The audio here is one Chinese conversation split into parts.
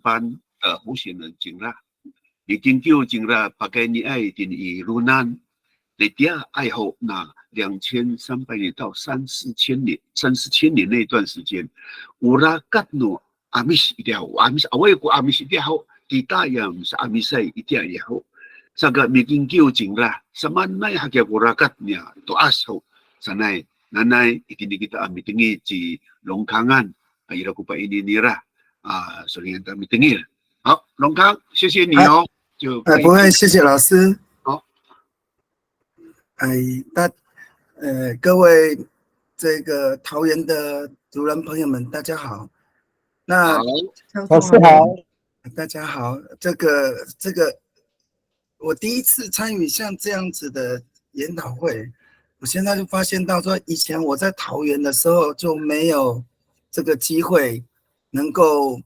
班候选人进啦，已经叫进啦，大概你爱定以路难，你第二爱好那2300年到3、4千年那段时间，有啦格诺阿米斯一定好，阿米斯我有个阿米斯一定好，其他也唔是阿米斯一定也好，这个已经叫进啦，什么那还叫我啦格呢，都阿好，现在nanay itindi kita mitingi ci Longkangan ila ko pa ininira所以他mitingi 好龙康谢谢你哦就不会谢谢老师好各位这个桃园的族人朋友们大家好，那老师好，大家好，这个我第一次参与像这样子的研讨会，我现在就发现到说，以前我在桃园的时候就没有这个机会能够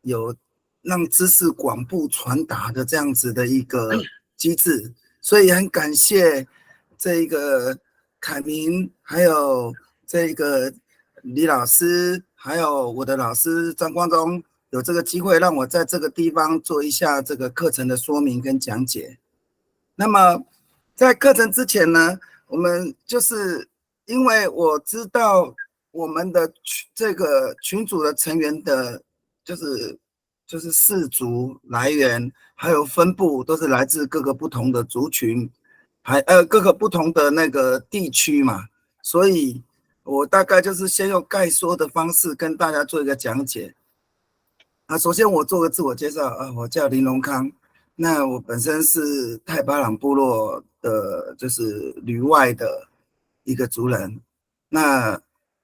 有让知识广布传达的这样子的一个机制，所以很感谢这个凯明，还有这个李老师，还有我的老师张光宗，有这个机会让我在这个地方做一下这个课程的说明跟讲解。那么在课程之前呢，我们就是因为我知道我们的这个群组的成员的，就是氏族来源还有分布都是来自各个不同的族群，各个不同的那个地区嘛，所以我大概就是先用概说的方式跟大家做一个讲解。首先我做个自我介绍我叫林荣康，那我本身是太巴朗部落的，就是旅外的一个族人。那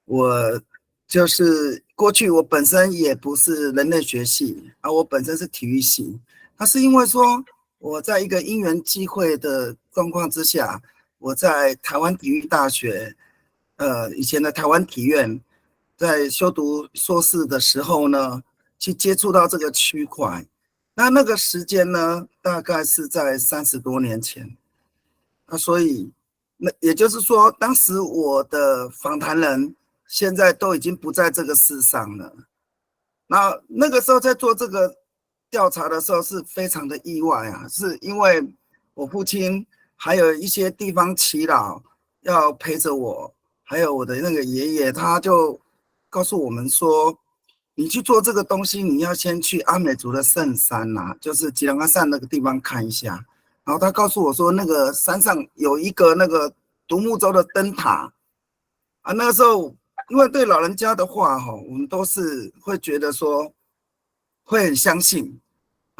我就是过去我本身也不是人类学系我本身是体育系。那是因为说我在一个因缘际会的状况之下，我在台湾体育大学，以前的台湾体院，在修读硕士的时候呢，去接触到这个区块。那个时间呢，大概是在30多年前。所以也就是说，当时我的访谈人现在都已经不在这个世上了。那个时候在做这个调查的时候是非常的意外是因为我父亲还有一些地方耆老要陪着我，还有我的那个爷爷，他就告诉我们说，你去做这个东西，你要先去阿美族的圣山就是吉兰阿善那个地方看一下。然后他告诉我说，那个山上有一个那个独木舟的灯塔那个时候因为对老人家的话我们都是会觉得说会很相信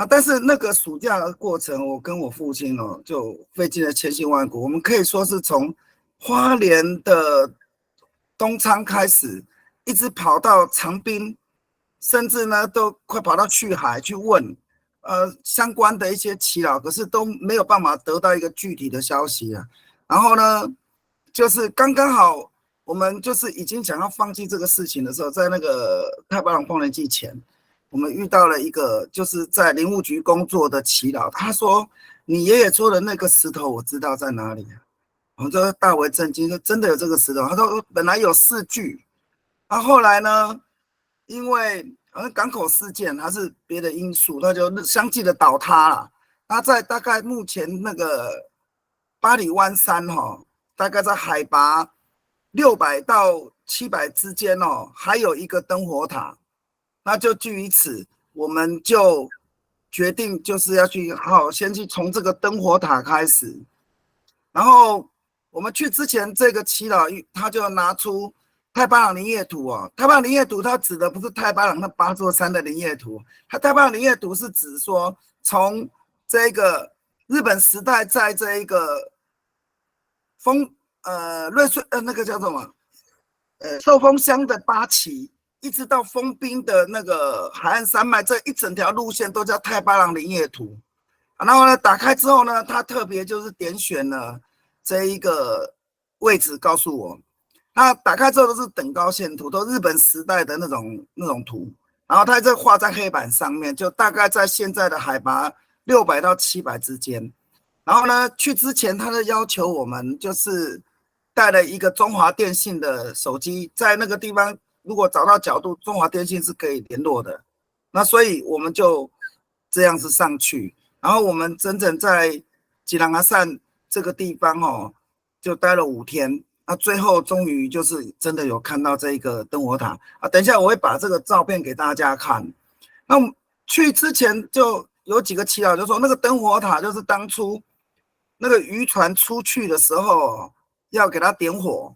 但是那个暑假的过程，我跟我父亲就费尽了千辛万苦，我们可以说是从花莲的东昌开始，一直跑到长滨，甚至呢都快跑到去海去问相关的一些耆老，可是都没有办法得到一个具体的消息然后呢，就是刚刚好，我们就是已经想要放弃这个事情的时候，在那个太巴朗丰年祭前，我们遇到了一个就是在林务局工作的耆老，他说：“你爷爷说的那个石头，我知道在哪里。”我就大为震惊，说：“真的有这个石头？”他说：“本来有4具，后来呢，因为港口事件还是别的因素，它就相继的倒塌了。它在大概目前那个八里湾山大概在海拔600到700之间还有一个灯火塔。那就基于此，我们就决定就是要去先去从这个灯火塔开始。然后我们去之前，这个耆老他就拿出太巴朗林业图太巴朗林业图它指的不是太巴朗那8座山的林业图，太巴朗林业图是指说从这个日本时代在这一个那个叫什么寿丰乡的八旗，一直到丰滨的那个海岸山脉，这一整条路线都叫太巴朗林业图。然后呢，打开之后呢，它特别就是点选了这一个位置，告诉我。它打开之后都是等高线图，都日本时代的那种图，然后它这画在黑板上面，就大概在现在的海拔600到700之间。然后呢，去之前他就要求我们就是带了一个中华电信的手机，在那个地方如果找到角度，中华电信是可以联络的。那所以我们就这样子上去，然后我们整整在吉兰阿善这个地方就待了5天。那最后终于就是真的有看到这个灯火塔啊！等一下我会把这个照片给大家看。那去之前就有几个祈祷，就说那个灯火塔就是当初那个渔船出去的时候要给它点火，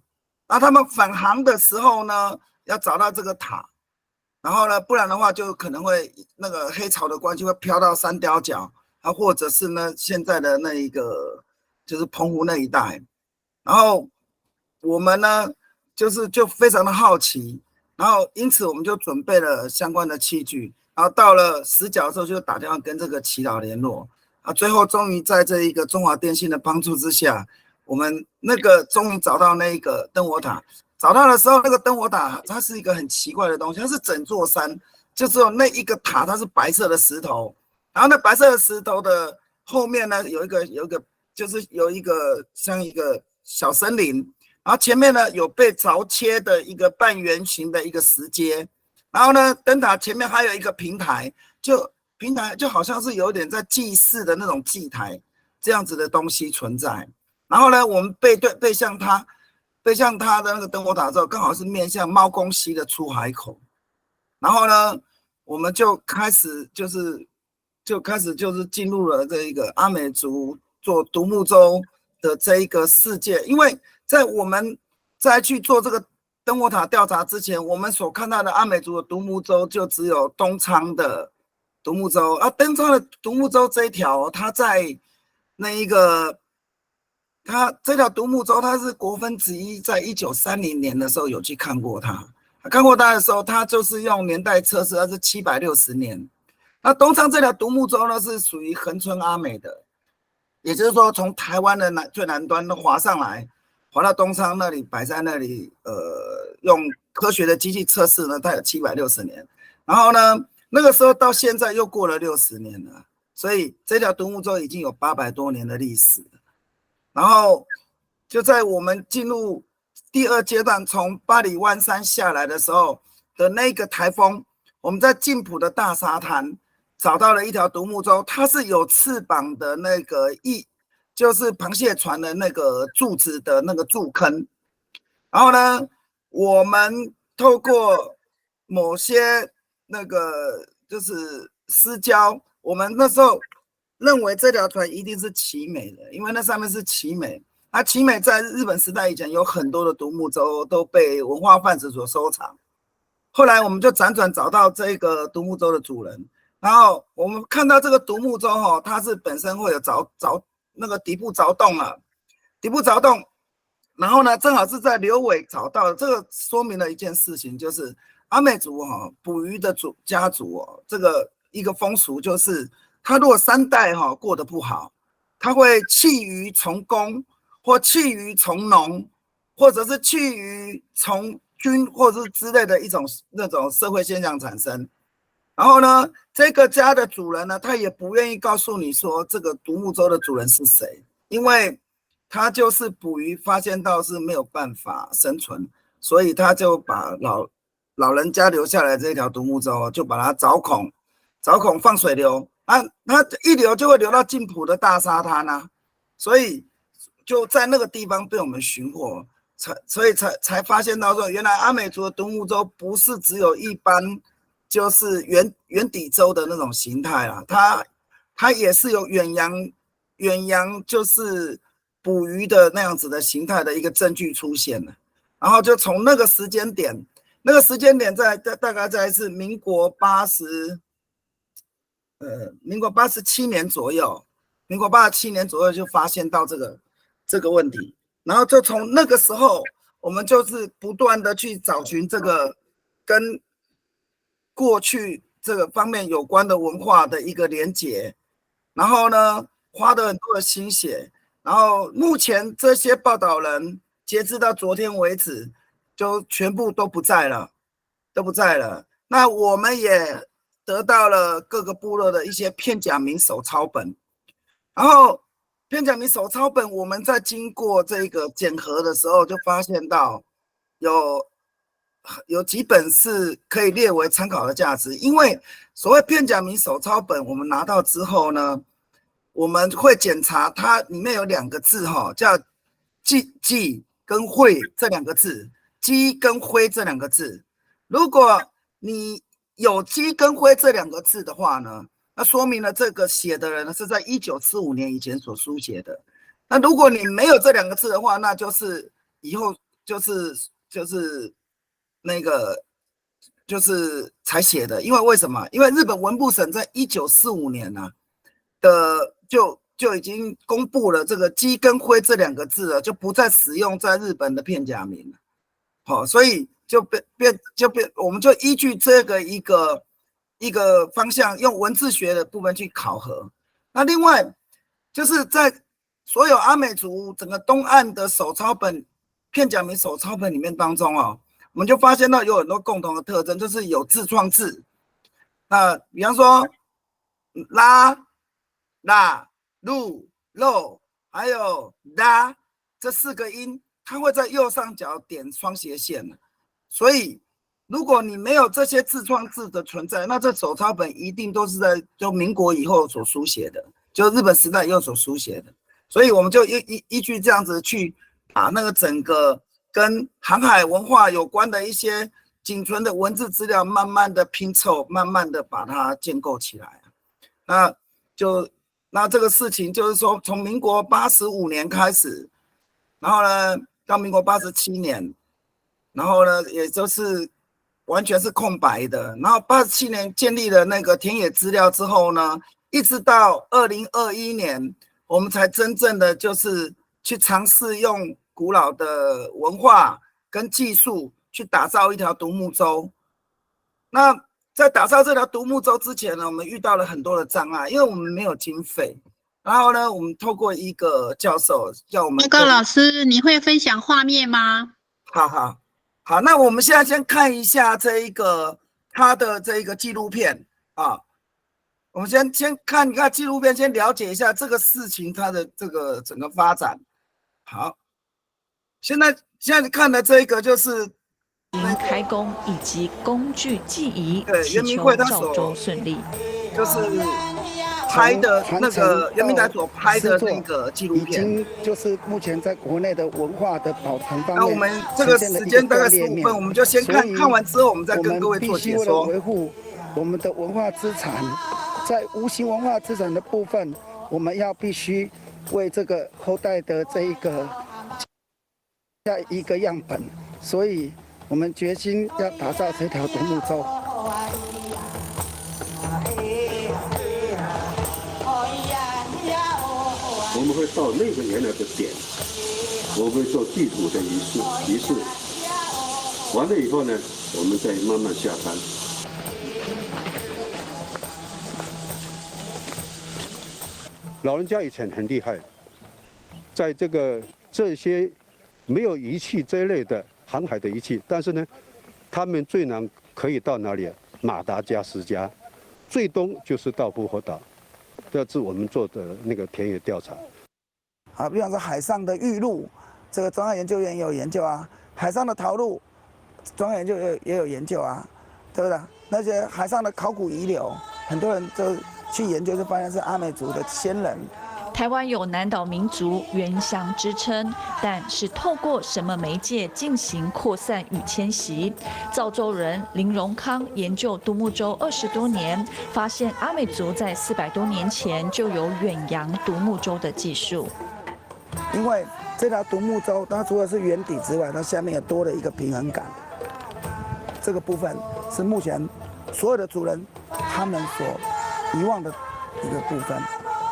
那他们返航的时候呢，要找到这个塔，然后呢，不然的话就可能会那个黑潮的关系会飘到三貂角啊，或者是呢现在的那一个就是澎湖那一带，然后我们呢就非常的好奇，然后因此我们就准备了相关的器具，然后到了死角的时候就打电话跟这个祈祷联络啊，最后终于在这一个中华电信的帮助之下，我们那个终于找到那个灯火塔。找到的时候，那个灯火塔它是一个很奇怪的东西，它是整座山，就只有那一个塔它是白色的石头，然后那白色的石头的后面呢有一个就是有一个像一个小森林，然后前面呢有被凿切的一个半圆形的一个石阶，然后呢灯塔前面还有一个平台，平台就好像是有点在祭祀的那种祭台这样子的东西存在，然后呢我们背向它的那个灯火塔之后，刚好是面向猫公溪的出海口，然后呢我们就开始进入了这一个阿美族做独木舟的这一个世界。因为在我们再去做这个灯火塔调查之前，我们所看到的阿美族的独木舟就只有东昌的独木舟，东昌的独木舟这一条，它在那一个它这条独木舟，它是国分之一，在1930年的时候有去看过它。看过它的时候，它就是用年代测试，它是760年。那东昌这条独木舟呢，是属于恒春阿美的，也就是说，从台湾的最南端划上来，划到东昌那里，摆在那里，用科学的机器测试呢，它有760年。然后呢，那个时候到现在又过了60年了，所以这条独木舟已经有800多年的历史。然后就在我们进入第2阶段，从八里湾山下来的时候的那个台风，我们在静浦的大沙滩找到了一条独木舟，它是有翅膀的那个就是螃蟹船的那个柱子的那个柱坑。然后呢，我们透过某些那个就是私交，我们那时候认为这条船一定是奇美的，因为那上面是奇美。奇美在日本时代以前有很多的独木舟都被文化贩子所收藏。后来我们就辗转找到这个独木舟的主人，然后我们看到这个独木舟它是本身会有那个底部凿洞了，然后呢正好是在流尾找到，这个说明了一件事情，就是阿美族捕鱼的家族这个一个风俗就是，他如果3代过得不好，他会弃鱼从公，或弃鱼从农，或者是弃鱼从军，或者是之类的一种那种社会现象产生。然后呢，这个家的主人呢，他也不愿意告诉你说这个独木舟的主人是谁，因为他就是捕鱼发现到是没有办法生存，所以他就把老人家留下来这条独木舟，就把它凿孔放水流，它一流就会流到静浦的大沙滩所以就在那个地方被我们寻获，所以才发现到说，原来阿美族的独木舟不是只有一般就是圆底舟的那种形态它也是有远洋就是捕鱼的那样子的形态的一个证据出现了。然后就从那个时间点在大概在是民国87年左右就发现到这个问题，然后就从那个时候，我们就是不断的去找寻这个跟过去这个方面有关的文化的一个连结，然后呢，花了很多的心血，然后目前这些报道人截至到昨天为止，就全部都不在了。那我们也得到了各个部落的一些片假名手抄本，然后片假名手抄本，我们在经过这个检核的时候，就发现到有有几本是可以列为参考的价值，因为所谓片假名手抄本，我们拿到之后呢，我们会检查它里面有2个字叫记跟会这2个字，鸡跟灰这2个字。如果你有鸡跟灰这2个字的话呢，那说明了这个写的人呢是在1945年以前所书写的。那如果你没有这2个字的话，那就是以后就是那个就是才写的。因为为什么？因为日本文部省在1945年就已经公布了这个鸡跟灰这2个字了，就不再使用在日本的片假名了。所以我们就依据这个一个方向，用文字学的部分去考核。那另外就是在所有阿美族整个东岸的手抄本片假名手抄本里面当中我们就发现到有很多共同的特征，就是有字创字。那比方说拉、路、肉，还有拉这4个音，它会在右上角点双斜线。所以如果你没有这些字创字的存在，那这手抄本一定都是在就民国以后所书写的，就日本时代以后所书写的。所以我们就依据这样子去把那个整个跟航海文化有关的一些仅存的文字资料慢慢的拼凑，慢慢的把它建构起来。那这个事情就是说，从民国85年开始，然后呢到民国87年，然后呢也就是完全是空白的。然后87年建立了那个田野资料之后呢，一直到2021年，我们才真正的就是去尝试用古老的文化跟技术去打造一条独木舟。那在打造这条独木舟之前呢，我们遇到了很多的障碍，因为我们没有经费。然后呢，我们透过一个教授叫我们。老师，你会分享画面吗？好，那我们现在先看一下他的这一个纪录片啊。我们先看一看纪录片，先了解一下这个事情它的这个整个发展。好，现在看的这一个就是开工以及工具记忆，原民会他所顺利，就是拍的那个原民台所拍的那个纪录片，已经就是目前在国内的文化的保存方面。那我们这个时间大概15分，我们就先看完之后，我们再跟各位做解说。维护我们的文化资产。在无形文化资产的部分，我们要必须为这个后代的这一个下一个样本，所以我们决心要打造这条独木舟。我们会到那个原来的点，我们会做祭祖的仪式，完了以后呢，我们再慢慢下山。老人家以前很厉害，在这些没有仪器这一类的航海的仪器，但是呢，他们最南可以到哪里？马达加斯加，最东就是到布荷岛，这是我们做的那个田野调查。比方说海上的玉露，这个中央研究院也有研究啊；海上的陶露，中央研究院也有研究啊，对不对？那些海上的考古遗留，很多人就去研究，就发现是阿美族的先人。台湾有南岛民族原乡之称，但是透过什么媒介进行扩散与迁徙？造舟人林荣康研究独木舟20多年，发现阿美族在400多年前就有远洋独木舟的技术。因为这条独木舟，它除了是圆底之外，它下面也多了一个平衡杆。这个部分是目前所有的族人他们所遗忘的一个部分。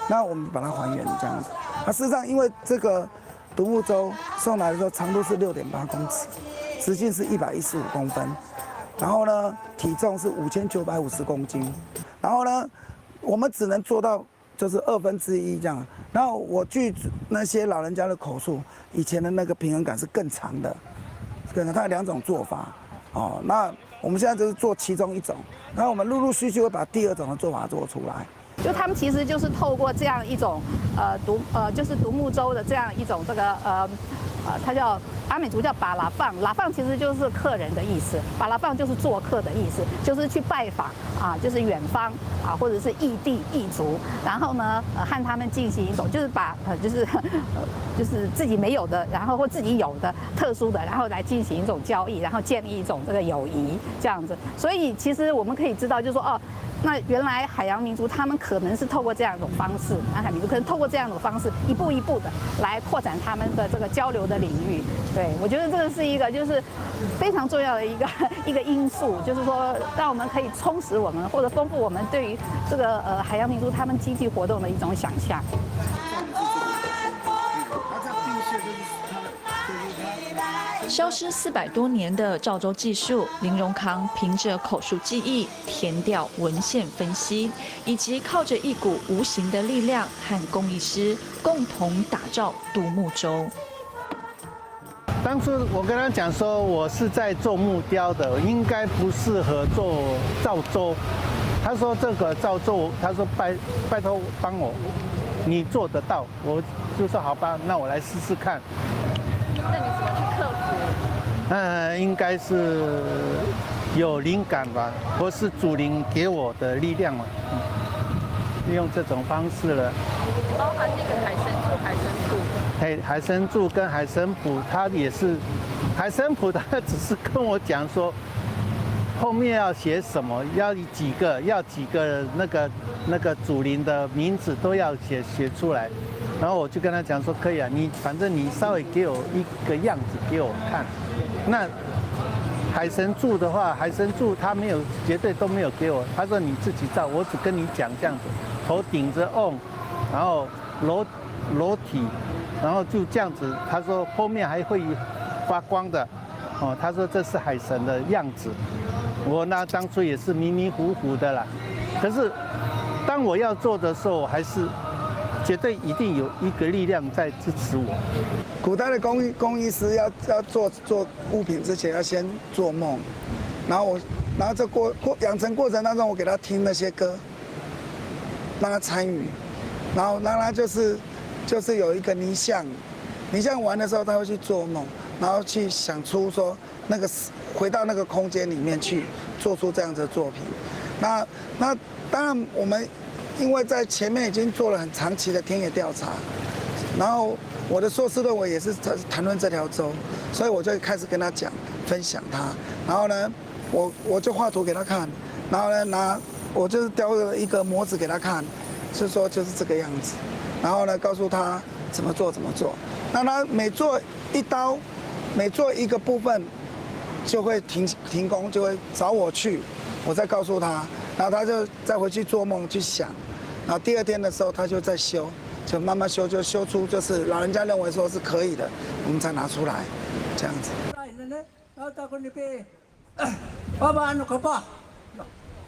那我们把它还原这样子。事实上，因为这个独木舟送来的时候，长度是6.8公尺，直径是115公分，然后呢，体重是5950公斤，然后呢，我们只能做到就是1/2这样。然后我据那些老人家的口述，以前的那个平衡杆是更长的，它有2种做法。那我们现在就是做其中一种，然后我们陆陆续续会把第2种的做法做出来。就他们其实就是透过这样一种就是独木舟的这样一种这个它叫阿美族叫巴拉放，拉放其实就是客人的意思，巴拉放就是做客的意思，就是去拜访啊，就是远方啊，或者是异地异族，然后呢，和他们进行一种就是把就是自己没有的，然后或自己有的特殊的，然后来进行一种交易，然后建立一种这个友谊这样子。所以其实我们可以知道，就是说哦。那原来海洋民族他们可能是透过这样一种方式，南海民族可能透过这样一种方式，一步一步的来扩展他们的这个交流的领域。对，我觉得这个是一个就是非常重要的一个因素，就是说让我们可以充实我们或者丰富我们对于这个海洋民族他们经济活动的一种想象。消失400多年的赵州技术，林荣康凭着口述记忆、填调文献分析，以及靠着一股无形的力量和工艺师共同打造独木舟。当初我跟他讲说，我是在做木雕的，应该不适合做造舟。他说这个造舟，他说拜托帮我，你做得到，我就说好吧，那我来试试看。那你怎么去克服？应该是有灵感吧，或是祖灵给我的力量嘛。用这种方式了。包含那个海参柱、海参脯。海参柱跟海参脯，它也是海参脯，它只是跟我讲说，后面要写什么，要几个那个祖灵的名字都要写出来。然后我就跟他讲说，可以啊，反正你稍微给我一个样子给我看。那海参柱的话，海参柱他绝对都没有给我，他说你自己造，我只跟你讲这样子，头顶着瓮，然后裸体，然后就这样子。他说后面还会发光的，哦，他说这是海参的样子。我那当初也是迷迷糊糊的啦，可是当我要做的时候，还是绝对一定有一个力量在支持我。古代的工艺师要做物品之前，要先做梦，然后这养成过程当中，我给他听那些歌，让他参与，然后让他就是有一个泥像完的时候，他会去做梦，然后去想出说回到那个空间里面去做出这样子的作品。那当然我们因为在前面已经做了很长期的田野调查，然后我的硕士论文也是谈论这条舟，所以我就开始跟他讲分享它。然后呢，我就画图给他看，然后呢我就是雕了一个模子给他看，是说就是这个样子。然后呢告诉他怎么做。那他每做一刀，每做一个部分，就会停工，就会找我去，我再告诉他，然后他就再回去做梦去想，然后第二天的时候他就再修，就慢慢修，就修出就是老人家认为说是可以的，我们才拿出来，这样子。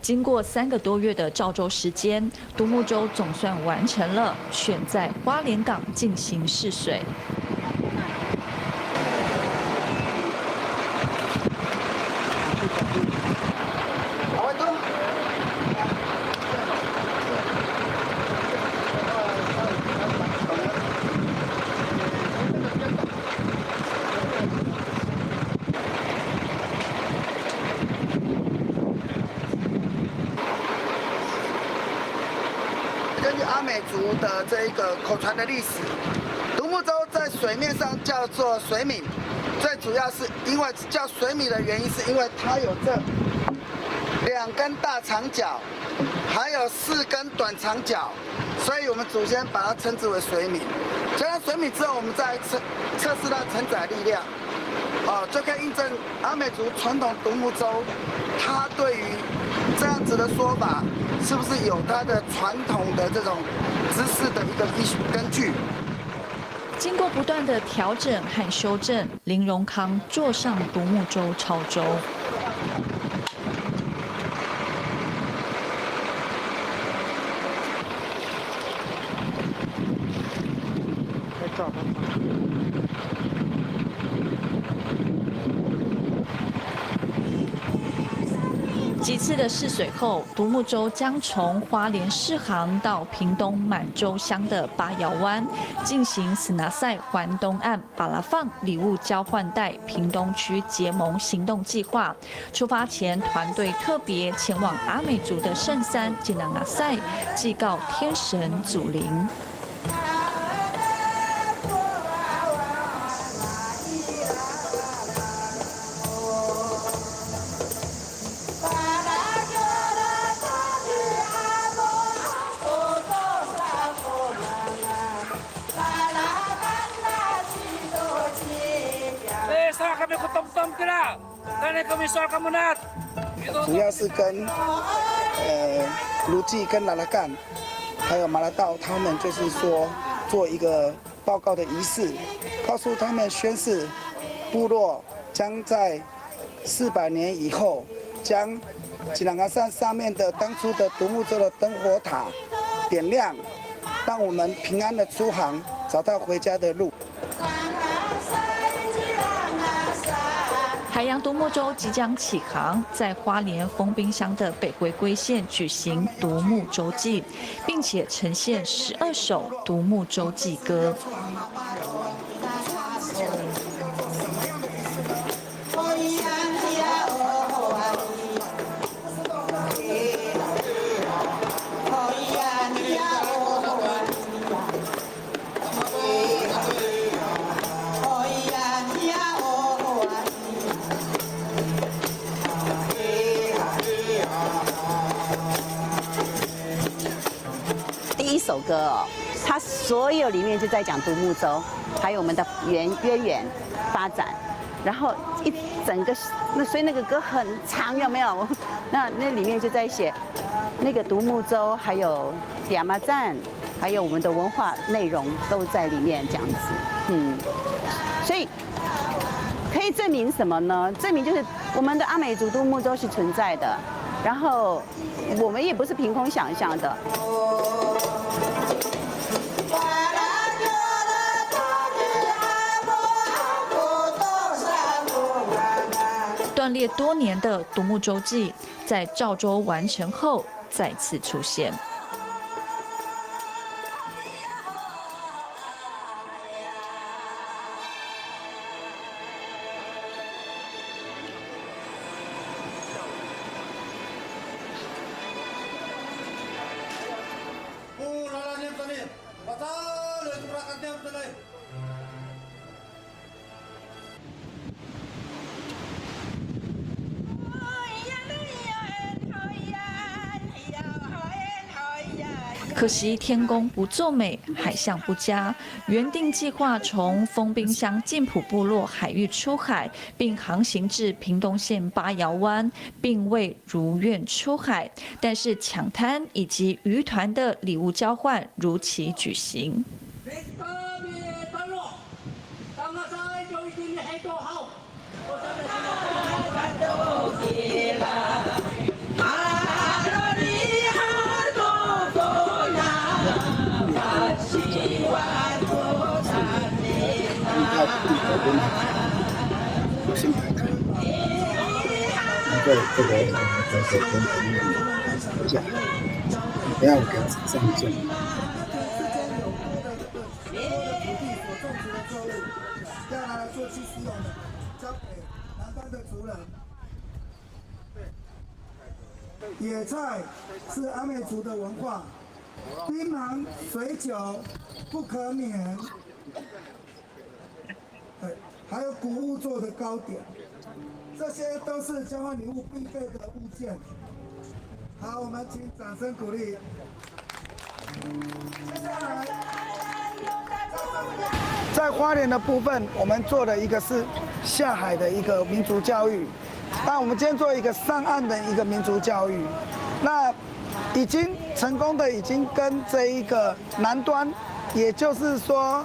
经过3个多月的造舟时间，独木舟总算完成了，选在花莲港进行试水。根据阿美族的这一个口传的历史，独木舟在水面上叫做水皿，最主要是因为叫水皿的原因，是因为它有这2根大长角，还有4根短长角，所以我们祖先把它称之为水皿。加上水皿之后，我们再测试它的承载力量，就可以印证阿美族传统独木舟，它对于这样子的说法，是不是有它的传统的这种知识的一个根据？经过不断的调整和修正，林荣康坐上独木舟超舟。几次的试水后，独木舟将从花莲试航到屏东满洲乡的八窑湾，进行斯拿塞环东岸巴拉放礼物交换带屏东区结盟行动计划。出发前，团队特别前往阿美族的圣山吉纳纳塞，祭告天神祖灵。主要是跟卢记跟拉拉干，还有马拉道，他们就是说做一个报告的仪式，告诉他们宣誓，部落将在400年以后，将吉兰嘎山上面的当初的独木舟的灯火塔点亮，让我们平安的出航，找到回家的路。海洋独木舟即将起航，在花莲丰滨乡的北回归线举行独木舟祭，并且呈现12首独木舟祭歌。第一首歌哦，它所有里面就在讲独木舟，还有我们的渊源发展，然后一整个所以那个歌很长，有没有？那里面就在写那个独木舟，还有亚麻站，还有我们的文化内容都在里面这样子，所以可以证明什么呢？证明就是我们的阿美族独木舟是存在的，然后我们也不是凭空想象的。断裂多年的独木舟祭，在赵州完成后再次出现。可惜天公不作美，海象不佳。原定计划从丰滨乡进埔部落海域出海，并航行至屏东县八窑湾，并未如愿出海。但是抢滩以及渔团的礼物交换如期举行。不要给上线。要拿来做去使用的，交给南方的族人。野菜是阿美族的文化，槟榔、水酒不可免。还有谷物做的糕点，这些都是交换礼物必备的物件。好，我们请掌声鼓励。接下来，在花莲的部分，我们做的一个是下海的一个民族教育，那我们今天做一个上岸的一个民族教育，那已经成功的已经跟这一个南端，也就是说，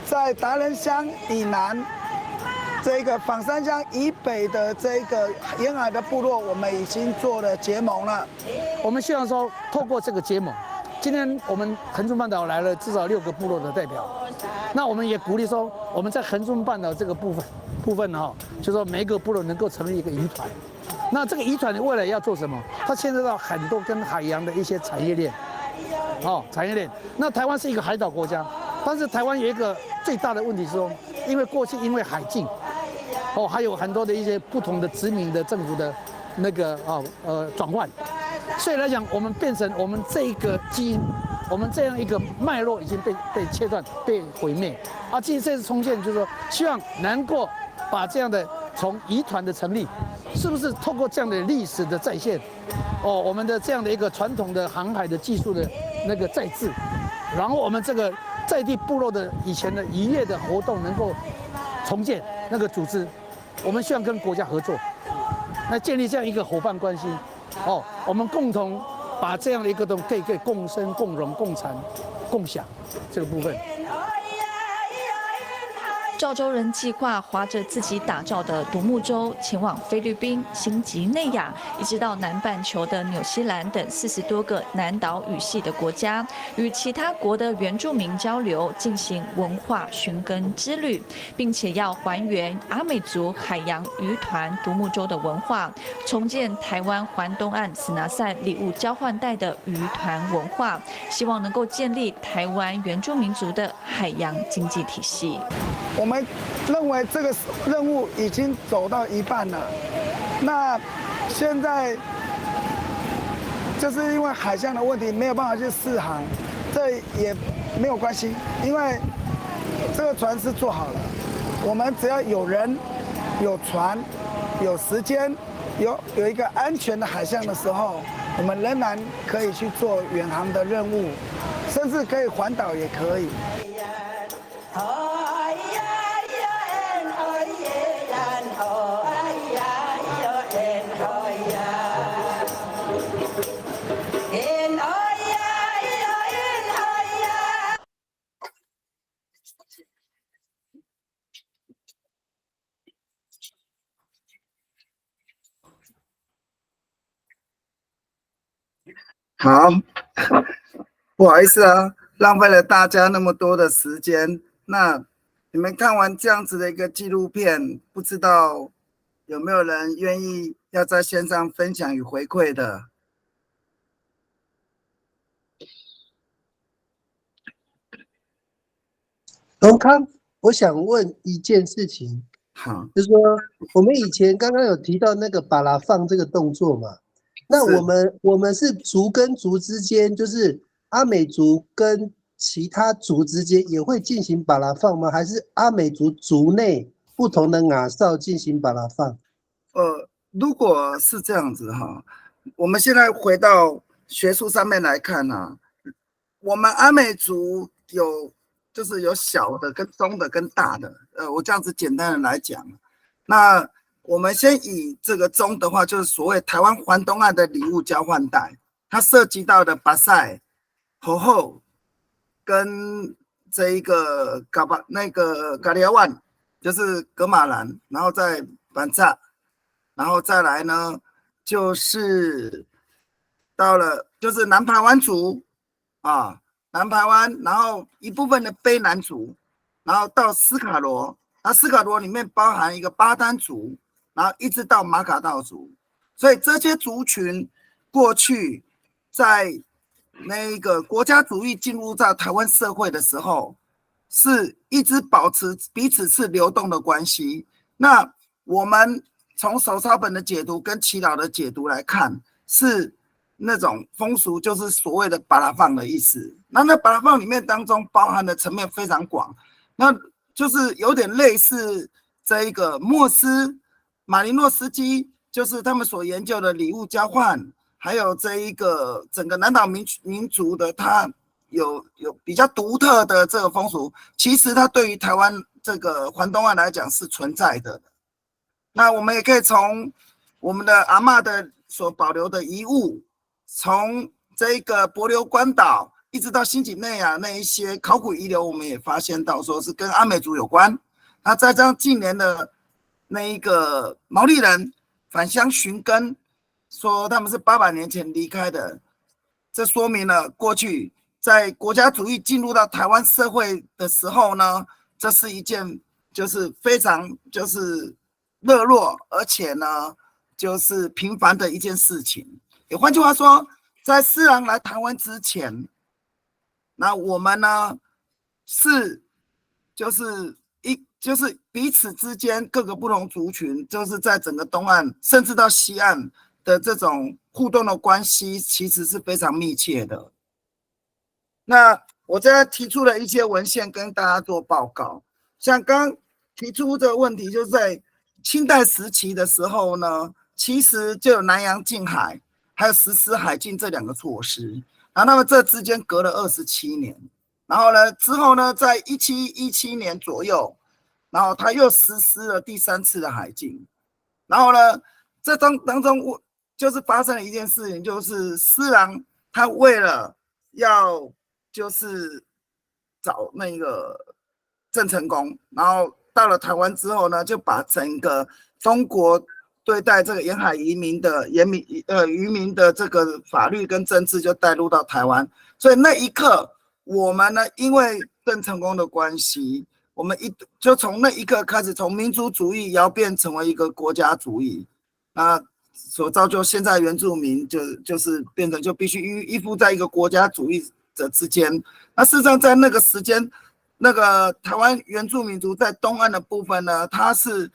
在达人乡以南。这个枋山乡以北的这个沿海的部落，我们已经做了结盟了。我们希望说，透过这个结盟，今天我们恒春半岛来了至少6个部落的代表。那我们也鼓励说，我们在恒春半岛这个部分哈，就说每一个部落能够成立一个渔团。那这个渔船未来要做什么？它牵涉到很多跟海洋的一些产业链，产业链。那台湾是一个海岛国家，但是台湾有一个最大的问题是说，因为过去因为海禁，还有很多的一些不同的殖民的政府的那个转换，所以来讲，我们变成我们这一个基因，我们这样一个脉络已经被切断、被毁灭。其实这次重建就是说，希望能够把这样的从渔团的成立，是不是透过这样的历史的再现，我们的这样的一个传统的航海的技术的那个再制，然后我们这个在地部落的以前的渔业的活动能够重建那个组织，我们希望跟国家合作，来建立这样一个伙伴关系，我们共同把这样的一个东西可以共生、共荣、共产、共享这个部分。赵州人计划划着自己打造的独木舟，前往菲律宾、新几内亚，一直到南半球的纽西兰等40多个南岛语系的国家，与其他国的原住民交流，进行文化寻根之旅，并且要还原阿美族海洋渔团独木舟的文化，重建台湾环东岸斯拿塞礼物交换带的渔团文化，希望能够建立台湾原住民族的海洋经济体系。我们认为这个任务已经走到一半了，那现在就是因为海象的问题没有办法去试航，这也没有关系，因为这个船是做好了，我们只要有人、有船、有时间、有一个安全的海象的时候，我们仍然可以去做远航的任务，甚至可以环岛也可以。好，不好意思啊，浪费了大家那么多的时间。那你们看完这样子的一个纪录片，不知道有没有人愿意要在线上分享与回馈的？龙康，我想问一件事情，好，就是说我们以前刚刚有提到那个把拉放这个动作嘛，那我们是族跟族之间，就是阿美族跟其他族之间也会进行把拉放吗？还是阿美族族内不同的雅少进行把拉放？如果是这样子哈，我们现在回到学术上面来看啊，我们阿美族就是有小的、跟中的、跟大的。我这样子简单的来讲，那我们先以这个中的话，就是所谓台湾环东岸的礼物交换带，它涉及到的巴塞、侯后跟这一个嘎利亚湾，就是噶玛兰，然后再板扎，然后再来呢，就是到了就是南排湾族啊。南排湾，然后一部分的卑南族，然后到斯卡罗，那斯卡罗里面包含一个巴丹族，然后一直到马卡道族，所以这些族群过去在那个国家主义进入到台湾社会的时候，是一直保持彼此是流动的关系。那我们从手抄本的解读跟祈祷的解读来看，是那种风俗，就是所谓的把拉放的意思。那把拉放里面当中包含的层面非常广，那就是有点类似这一个马林诺斯基，就是他们所研究的礼物交换，还有这一个整个南岛民族的，它有比较独特的这个风俗，其实它对于台湾这个环东岸来讲是存在的。那我们也可以从我们的阿嬷的所保留的遗物，从这个帛琉关岛一直到新几内亚那一些考古遗留，我们也发现到说是跟阿美族有关。那再加上近年的那一个毛利人返乡寻根，说他们是800年前离开的，这说明了过去在国家主义进入到台湾社会的时候呢，这是一件就是非常就是热络，而且呢就是频繁的一件事情。也换句话说，在施琅来台湾之前，那我们呢是就是彼此之间各个不同族群，就是在整个东岸甚至到西岸的这种互动的关系，其实是非常密切的。那我这边提出了一些文献跟大家做报告，像刚刚提出的问题，就是在清代时期的时候呢，其实就有南洋禁海还有实施海禁这2个措施，然后那么这之间隔了27年，然后呢之后呢，在1717年左右，然后他又实施了第3次的海禁，然后呢这当中就是发生了一件事情，就是施琅他为了要就是找那个郑成功，然后到了台湾之后呢，就把整个中国对待这个沿海渔民的这个法律跟政治就带入到台湾，所以那一刻我们呢，因为郑成功的关系，我们就从那一刻开始，从民族主义摇变成为一个国家主义，那所造就现在原住民就是变成就必须依附在一个国家主义者之间。那事实上在那个时间，那个台湾原住民族在东岸的部分呢，它是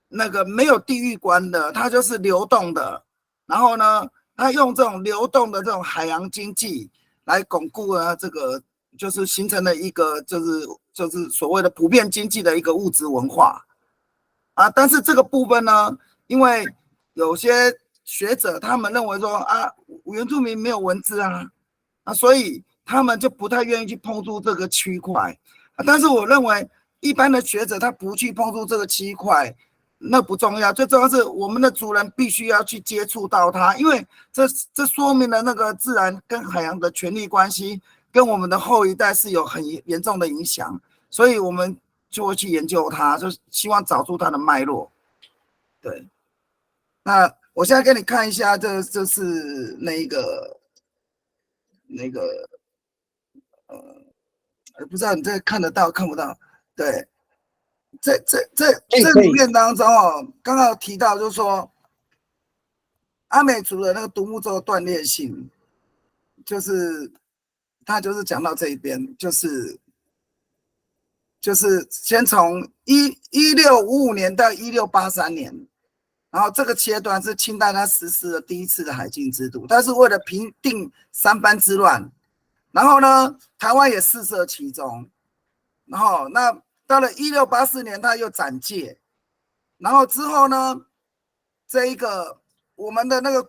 那个没有地域观的，它就是流动的，然后呢它用这种流动的这种海洋经济来巩固了这个，就是形成了一个就是所谓的普遍经济的一个物质文化啊。但是这个部分呢，因为有些学者他们认为说啊，原住民没有文字啊，所以他们就不太愿意去碰触这个区块。但是我认为一般的学者他不去碰触这个区块，那不重要，最重要是我们的族人必须要去接触到它，因为这说明了那个自然跟海洋的权力关系跟我们的后一代是有很严重的影响，所以我们就会去研究它，就希望找出它的脉络。对，那我现在给你看一下，这是那个不知道你这看得到看不到？对，这影片当中哦，刚刚提到就是说，阿美族的那个独木舟断裂性，就是他就是讲到这一边，就是先从1655年到1683年，然后这个阶段是清代他实施了第1次的海禁制度，他是为了平定三藩之乱，然后呢，台湾也试射其中，然后那到了1684年他又斩戒，然后之后呢，这一个我们的那个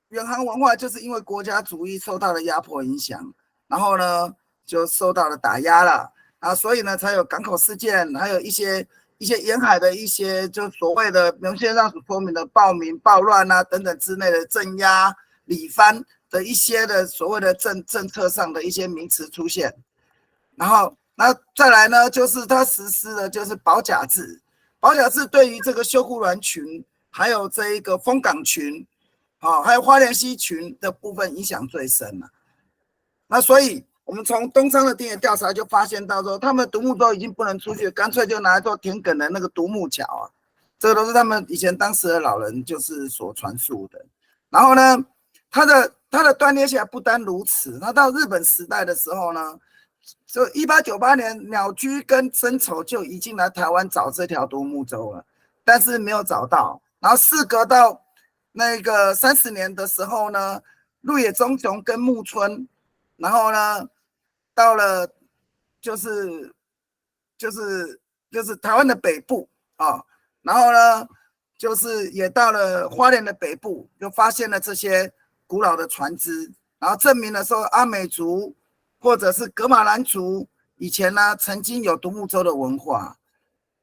远航文化就是因为国家主义受到了压迫影响，然后呢就受到了打压了啊，所以呢才有港口事件，还有一些沿海的一些就所谓的文献上所说明的暴民暴乱啊等等之类的镇压理番的一些的所谓的政策上的一些名词出现，然后那再来呢，就是他实施的就是保甲制，保甲制对于这个秀姑峦群，还有这一个凤港群，还有花莲溪群的部分影响最深了。那所以我们从东昌的田野调查就发现到说，他们独木舟已经不能出去，干脆就拿来做田埂的那个独木桥啊，这个都是他们以前当时的老人就是所传述的。然后呢，它的断裂起来不单如此，那到日本时代的时候呢，就1898年鸟居跟深丑就已经来台湾找这条独木舟了，但是没有找到。然后事隔到那个30年的时候呢，鹿野忠雄跟木村，然后呢到了就是台湾的北部啊，然后呢就是也到了花莲的北部，就发现了这些古老的船只，然后证明了说阿美族或者是噶玛兰族以前呢曾经有独木舟的文化。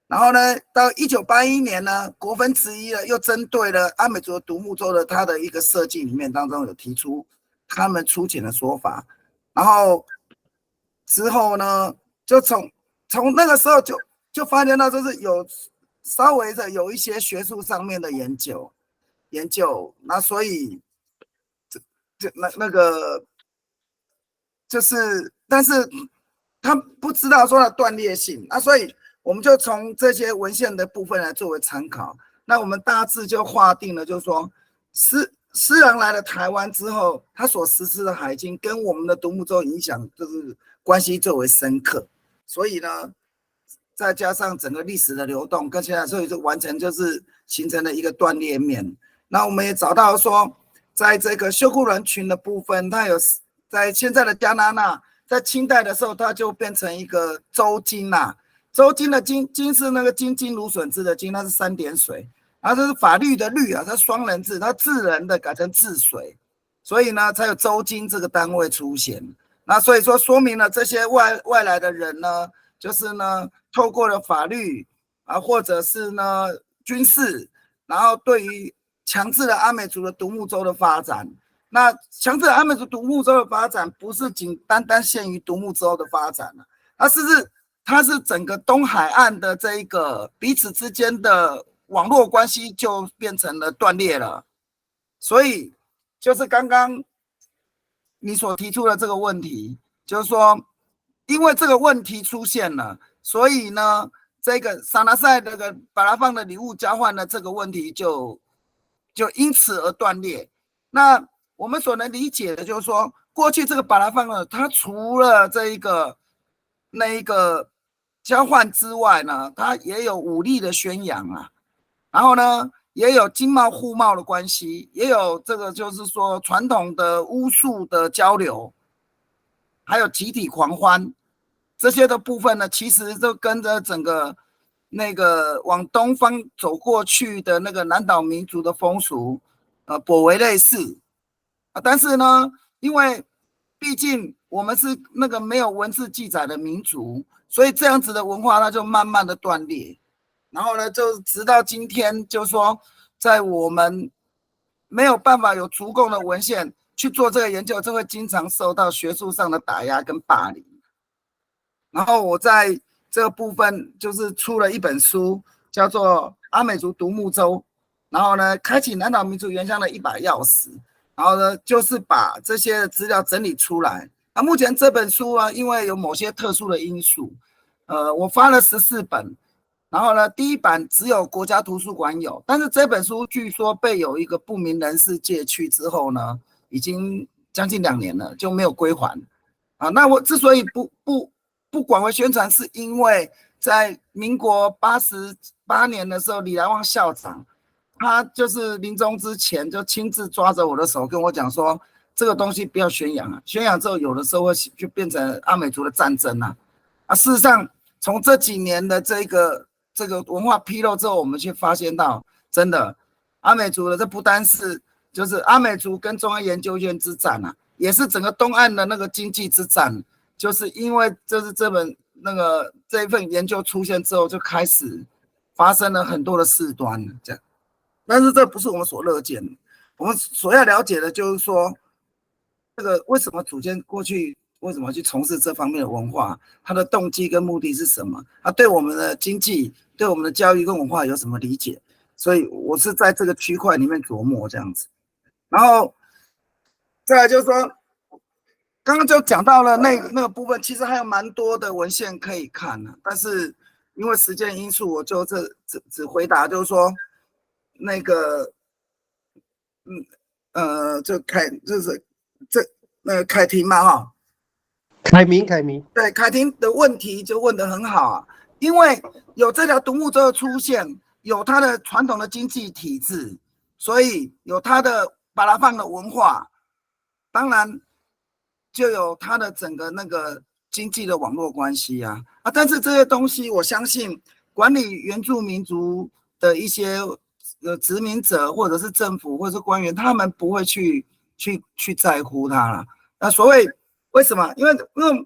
然后呢到1981年呢，国分之一了又针对了阿美族的独木舟的它的一个设计里面当中有提出他们粗浅的说法，然后之后呢就从那个时候就发现到就是有稍微的有一些学术上面的研究，那所以那个就是，但是他不知道说它断裂性，那所以我们就从这些文献的部分来作为参考，那我们大致就划定了，就是说施琅来了台湾之后，他所实施的海禁跟我们的独木舟影响就是关系最为深刻，所以呢，再加上整个历史的流动跟现在，所以就完成就是形成了一个断裂面。那我们也找到说，在这个修库人群的部分，它有在现在的加拿大，在清代的时候，它就变成一个州金啦。州金的金是那个金芦笋枝的金，它是3点水。然后这是法律的律啊，它双人字，它治人的改成治水，所以呢才有州金这个单位出现。那所以说说明了这些外来的人呢，就是呢透过了法律啊，或者是呢军事，然后对于强制了阿美族的独木舟的发展。那强制了阿美族独木舟的发展，不是仅单限于独木舟的发展了，它是整个东海岸的这一个彼此之间的网络关系就变成了断裂了。所以就是刚刚你所提出的这个问题，就是说因为这个问题出现了，所以呢这个萨拿塞这个巴拉放的礼物交换的这个问题就因此而断裂。那我们所能理解的就是说，过去这个巴拉放呢，它除了这一个交换之外呢，它也有武力的宣扬啊，然后呢也有经贸互贸的关系，也有这个就是说传统的巫术的交流，还有集体狂欢这些的部分呢，其实都跟着整个那个往东方走过去的那个南岛民族的风俗颇为类似。但是呢，因为毕竟我们是那个没有文字记载的民族，所以这样子的文化它就慢慢的断裂。然后呢，就直到今天，就是说在我们没有办法有足够的文献去做这个研究，就会经常受到学术上的打压跟霸凌。然后我在这个部分就是出了一本书，叫做《阿美族独木舟》，然后呢开启南岛民族原乡的1把钥匙，然后呢就是把这些资料整理出来。那目前这本书啊，因为有某些特殊的因素，我发了14本，然后呢第1版只有国家图书馆有，但是这本书据说被有一个不明人士借去之后呢，已经将近2年了，就没有归还啊。那我之所以不广为宣传，是因为在民国88年的时候，李来旺校长他就是临终之前就亲自抓着我的手跟我讲说，这个东西不要宣扬啊，宣扬之后有的时候会就变成阿美族的战争啊。事实上从这几年的这个文化披露之后，我们却发现到真的阿美族的这不单是就是阿美族跟中央研究院之战啊，也是整个东岸的那个经济之战。就是因为这一份研究出现之后，就开始发生了很多的事端这样。但是这不是我们所乐见的，我们所要了解的就是说，这个为什么祖先过去为什么去从事这方面的文化，他的动机跟目的是什么？他对我们的经济、对我们的教育跟文化有什么理解？所以我是在这个区块里面琢磨这样子。然后再来就是说，刚刚就讲到了那个部分，其实还有蛮多的文献可以看的，但是因为时间因素，我就只回答就是说，那个凯婷嘛哈，凯明，对，凯婷的问题就问得很好啊，因为有这条独木舟的出现，有它的传统的经济体制，所以有它的巴拉放的文化，当然就有它的整个那个经济的网络关系啊，但是这些东西我相信管理原住民族的一些殖民者或者是政府或者是官员，他们不会去在乎它了。那所谓为什么？因为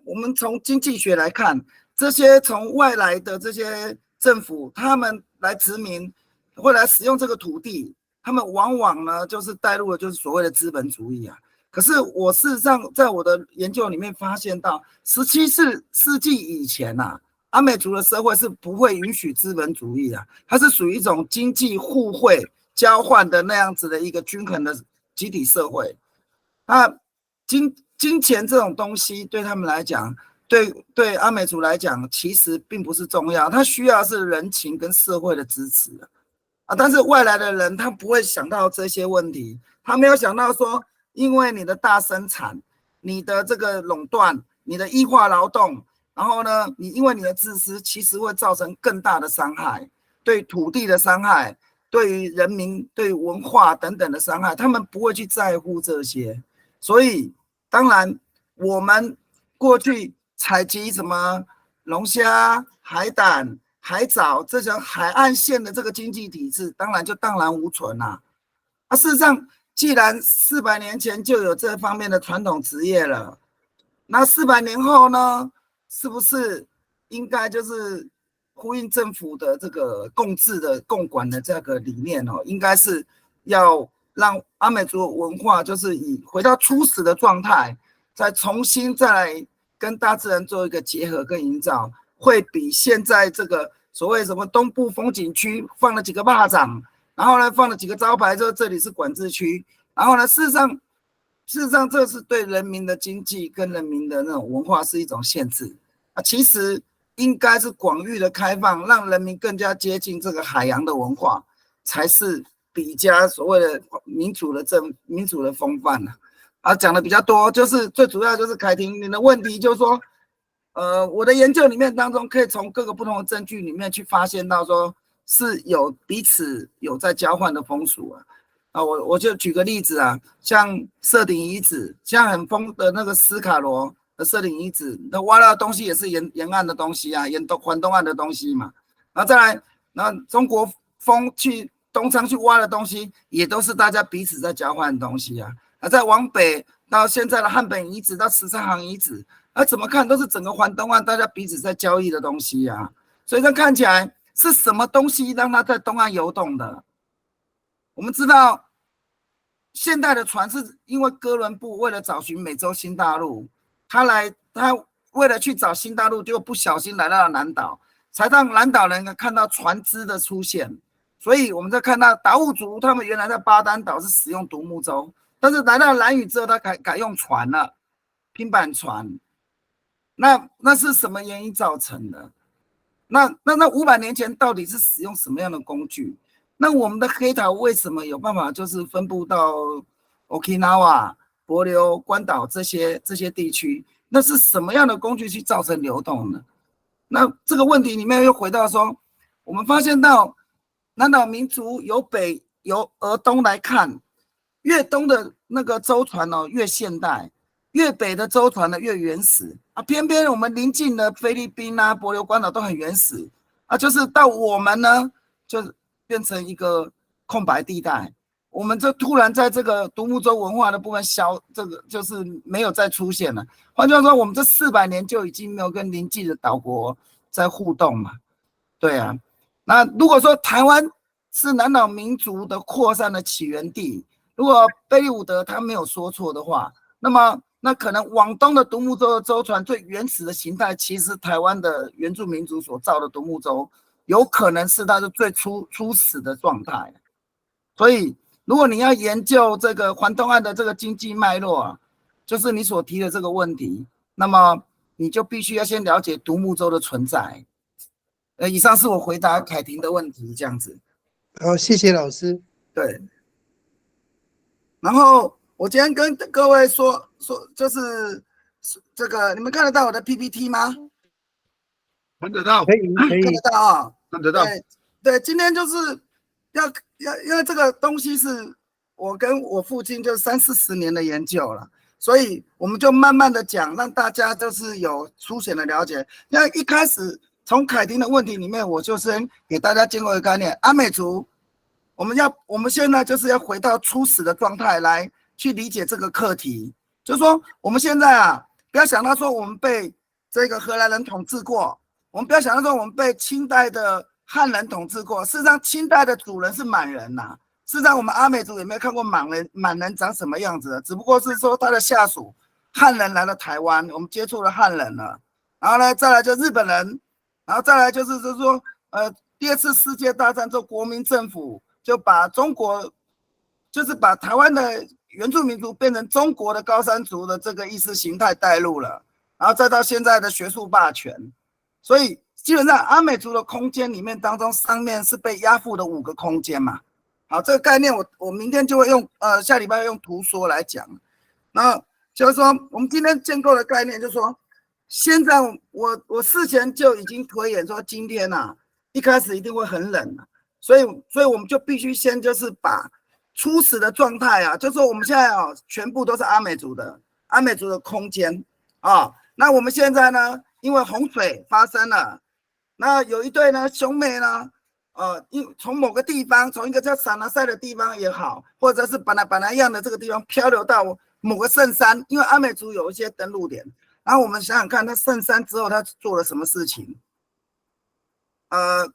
我们从经济学来看，这些从外来的这些政府，他们来殖民或来使用这个土地，他们往往呢就是带入的就是所谓的资本主义啊。可是我事实上在我的研究里面发现到，17世纪以前啊，阿美族的社会是不会允许资本主义啊，它是属于一种经济互惠交换的那样子的一个均衡的集体社会。那金钱这种东西对他们来讲，对阿美族来讲，其实并不是重要，他需要是人情跟社会的支持啊，但是外来的人他不会想到这些问题，他没有想到说，因为你的大生产、你的这个垄断、你的异化劳动，然后呢，你因为你的自私，其实会造成更大的伤害，对土地的伤害，对于人民、对于文化等等的伤害，他们不会去在乎这些。所以，当然我们过去采集什么龙虾、海胆、海藻这种海岸线的这个经济体制，当然就荡然无存啦。事实上，既然400年前就有这方面的传统职业了，那400年后呢，是不是应该就是呼应政府的这个共治的共管的这个理念哦？应该是要让阿美族文化就是以回到初始的状态，再重新再来跟大自然做一个结合跟营造，会比现在这个所谓什么东部风景区放了几个巴掌，然后呢放了几个招牌，说这里是管制区，然后呢事实上这是对人民的经济跟人民的那种文化是一种限制啊。其实应该是广域的开放，让人民更加接近这个海洋的文化，才是比较所谓的民主的风范啊。讲的比较多，就是最主要就是凯婷你的问题就是说，我的研究里面当中可以从各个不同的证据里面去发现到说是有彼此有在交换的风俗啊。我就举个例子啊，像社顶遗址，像很丰的那个斯卡罗的社顶遗址，那挖到的东西也是沿岸的东西啊，环东岸的东西嘛。然后再来，那中国风去东昌去挖的东西，也都是大家彼此在交换的东西啊。再往北到现在的汉本遗址到13行遗址，怎么看都是整个环东岸大家彼此在交易的东西啊。所以这看起来是什么东西让它在东岸游动的？我们知道，现代的船是因为哥伦布为了找寻美洲新大陆，他为了去找新大陆，就不小心来到了南岛，才让南岛人看到船只的出现。所以我们在看到达悟族，他们原来在巴丹岛是使用独木舟，但是来到兰屿之后，他改用船了，平板船。那是什么原因造成的？那500年前到底是使用什么样的工具？那我们的黑桃为什么有办法就是分布到 Okinawa、帛琉、关岛这些地区？那是什么样的工具去造成流动呢？那这个问题里面又回到说，我们发现到南岛民族由北由东来看，越东的那个舟船越现代，越北的舟船越原始啊。偏偏我们邻近的菲律宾啊、帛琉、关岛都很原始啊，就是到我们呢就变成一个空白地带，我们就突然在这个独木舟文化的部分这个就是没有再出现了。换句话说，我们这400年就已经没有跟邻近的岛国在互动嘛。对啊，那如果说台湾是南岛民族的扩散的起源地，如果贝利伍德他没有说错的话，那可能往东的独木舟的舟船最原始的形态，其实台湾的原住民族所造的独木舟，有可能是它的最初始的状态。所以，如果你要研究这个环东岸的这个经济脉络就是你所提的这个问题，那么你就必须要先了解独木舟的存在。以上是我回答凯婷的问题，这样子。好，谢谢老师。对。然后我今天跟各位说，就是这个，你们看得到我的 PPT 吗？看得到，可以，看得到啊，看得到。对，今天就是要，因为这个东西是我跟我父亲就30-40年的研究了，所以我们就慢慢的讲，让大家就是有粗浅的了解。那一开始从凯婷的问题里面，我就先给大家建构一个概念，阿美族，我们现在就是要回到初始的状态来去理解这个课题，就是说我们现在不要想到说我们被这个荷兰人统治过，我们不要想到说我们被清代的汉人统治过，事实上清代的主人是满人事实上我们阿美族也没有看过满人长什么样子只不过是说他的下属汉人来了台湾，我们接触了汉人了，然后呢再来就日本人，然后再来就是说第2次世界大战之后，国民政府就把中国，就是把台湾的原住民族变成中国的高山族的这个意识形态带入了，然后再到现在的学术霸权，所以基本上阿美族的空间里面当中，上面是被压附的5个空间嘛。好，这个概念我明天就会用下礼拜会用图说来讲。那就是说，我们今天建构的概念就是说，现在我事前就已经推演说，今天啊一开始一定会很冷啊，所以我们就必须先就是把初始的状态啊，就是说我们现在啊全部都是阿美族的空间啊。那我们现在呢，因为洪水发生了，那有一对呢兄妹呢，从某个地方，从一个叫撒那塞的地方也好，或者是本来样的这个地方漂流到某个圣山，因为阿美族有一些登陆点。然后我们想想看，他圣山之后他做了什么事情？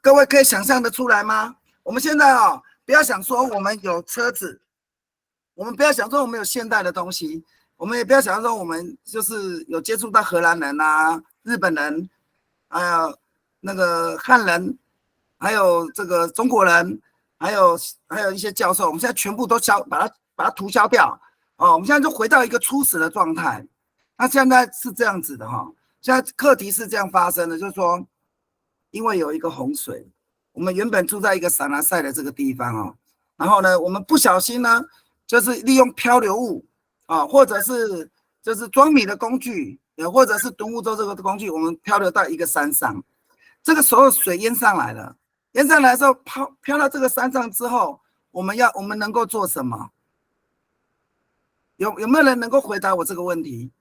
各位可以想象得出来吗？我们现在不要想说我们有车子，我们不要想说我们有现代的东西，我们也不要想说我们就是有接触到荷兰人啊、日本人，还有那个汉人，还有这个中国人，还有一些教授，我们现在全部都把它涂消掉。我们现在就回到一个初始的状态。那现在是这样子的哈，现在课题是这样发生的，就是说，因为有一个洪水，我们原本住在一个撒那塞的这个地方然后呢，我们不小心呢，就是利用漂流物或者是就是装米的工具，或者是独木舟这个工具，我们漂流到一个山上，这个时候水淹上来了，淹上来的时候飘到这个山上之后，我们能够做什么？有没有人能够回答我这个问题？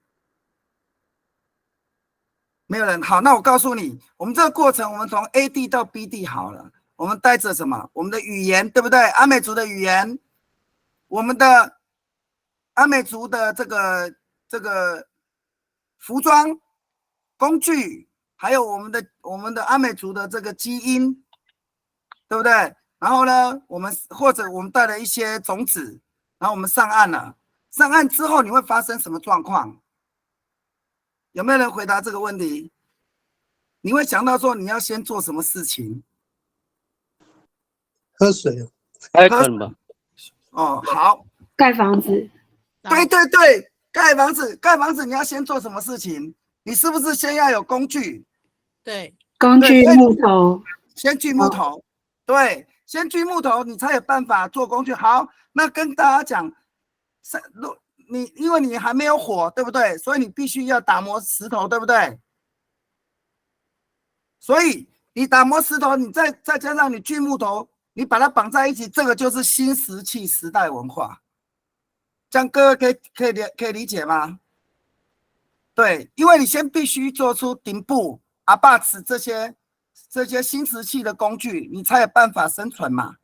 没有人。好，那我告诉你，我们这个过程，我们从 A 地到 B 地好了，我们带着什么？我们的语言，对不对？阿美族的语言，我们的阿美族的这个服装、工具，还有我们的阿美族的这个基因，对不对？然后呢，我们带了一些种子，然后我们上岸了。上岸之后你会发生什么状况？有没有人回答这个问题？你会想到说你要先做什么事情？喝水，开垦吧。好，盖房子。对，盖房子，你要先做什么事情？你是不是先要有工具？对，工具木头。先锯木头，对，先锯木头，你才有办法做工具。好，那跟大家讲，因为你还没有火，对不对？所以你必须要打磨石头，对不对？所以你打磨石头，你再加上你锯木头，你把它绑在一起，这个就是新石器时代文化。这样各位可以理解吗？对，因为你先必须做出顶部、阿巴尺这些新石器的工具，你才有办法生存嘛。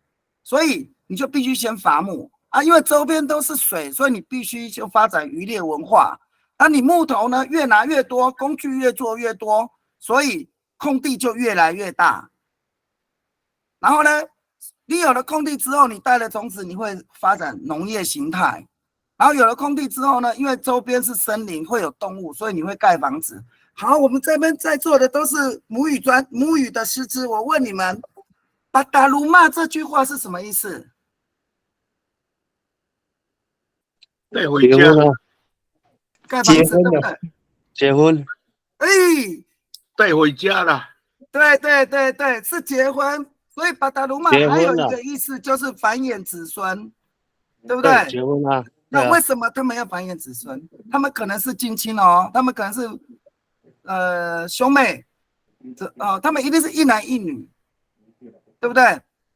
所以你就必须先伐木。因为周边都是水，所以你必须就发展渔猎文化。那你木头呢，越拿越多，工具越做越多，所以空地就越来越大。然后呢，你有了空地之后，你带了种子，你会发展农业形态。然后有了空地之后呢，因为周边是森林，会有动物，所以你会盖房子。好，我们这边在座的都是母语的师资，我问你们，巴达鲁玛这句话是什么意思？带回家，盖房子对不对？结婚，带回家了。对，是结婚。所以巴达鲁玛还有一个意思就是繁衍子孙，对不对？结婚啊。那为什么他们要繁衍子孙？他们可能是近亲他们可能是兄妹，他们一定是一男一女，对不对？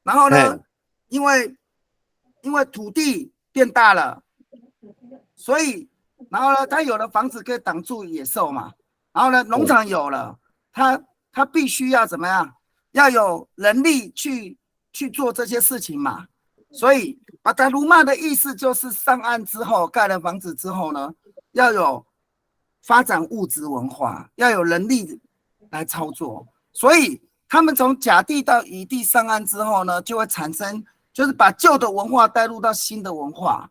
然后呢，因为土地变大了。所以，然后呢，他有了房子可以挡住野兽嘛，然后呢，农场有了，他必须要怎么样？要有人力去做这些事情嘛。所以，巴达鲁玛的意思就是上岸之后，盖了房子之后呢，要有发展物质文化，要有人力来操作。所以，他们从甲地到乙地上岸之后呢，就会产生，就是把旧的文化带入到新的文化。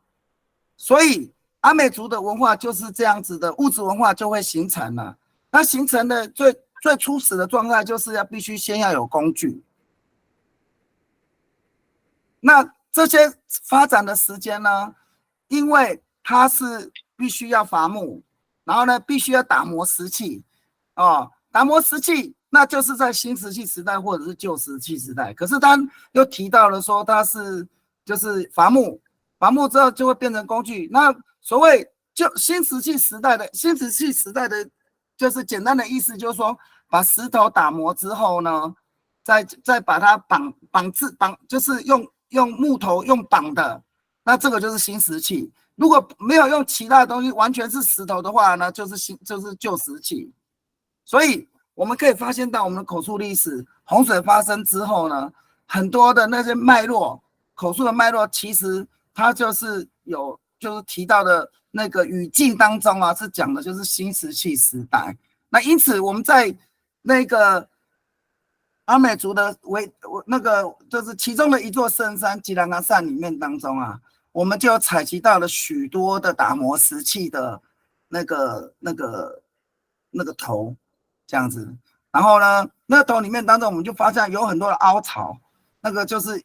所以阿美族的文化就是这样子的，物质文化就会形成了。那形成的最初始的状态就是必须先要有工具。那这些发展的时间呢，因为它是必须要伐木，然后呢必须要打磨石器，打磨石器。那就是在新石器时代或者是旧石器时代。可是他又提到了说它是就是伐木之后就会变成工具。那所谓就新石器时代的就是简单的意思就是说，把石头打磨之后呢，再把它绑，就是用木头用绑的，那这个就是新石器。如果没有用其他的东西，完全是石头的话呢，就是旧石器。所以我们可以发现到，我们的口述历史洪水发生之后呢，很多的那些脉络，口述的脉络，其实它就是提到的那个语境当中啊，是讲的就是新石器时代。那因此我们在那个阿美族的就是其中的一座圣山吉兰嘎山里面当中啊，我们就采集到了许多的打磨石器的那个头，这样子。然后呢，那头里面当中，我们就发现有很多的凹槽，那个就是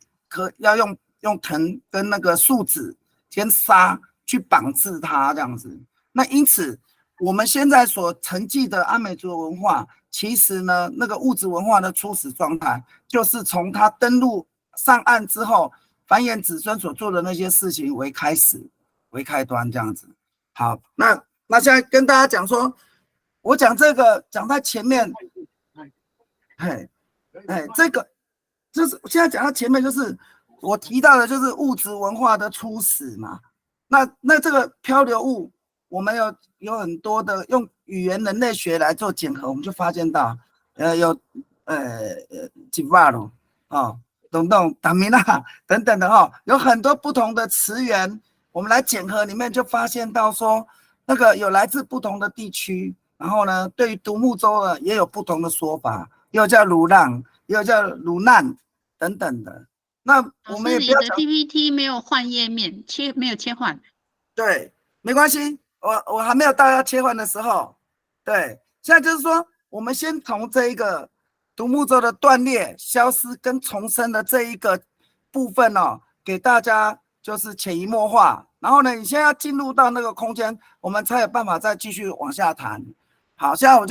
要用藤跟那个树脂跟沙去绑制它这样子。那因此，我们现在所承继的阿美族文化，其实呢，那个物质文化的初始状态，就是从它登陆上岸之后，繁衍子孙所做的那些事情为开端这样子。好，那现在跟大家讲说，我讲这个讲在前面，这个就是现在讲到前面，就是我提到的，就是物质文化的初始嘛。那这个漂流物，我们有很多的用语言人类学来做检核，我们就发现到，有吉瓦鲁啊。东达米纳等等的有很多不同的词源，我们来检核里面就发现到说，那个有来自不同的地区，然后呢，对于独木舟呢也有不同的说法，又叫鲁浪，又叫鲁难等等的。那我们也不要讲。你的 PPT 没有换页面，没有切换。对，没关系，我还没有到要切换的时候。对，现在就是说，我们先从这一个独木舟的断裂、消失跟重生的这一个部分给大家就是潜移默化。然后呢，你现在要进入到那个空间，我们才有办法再继续往下谈。好，现在我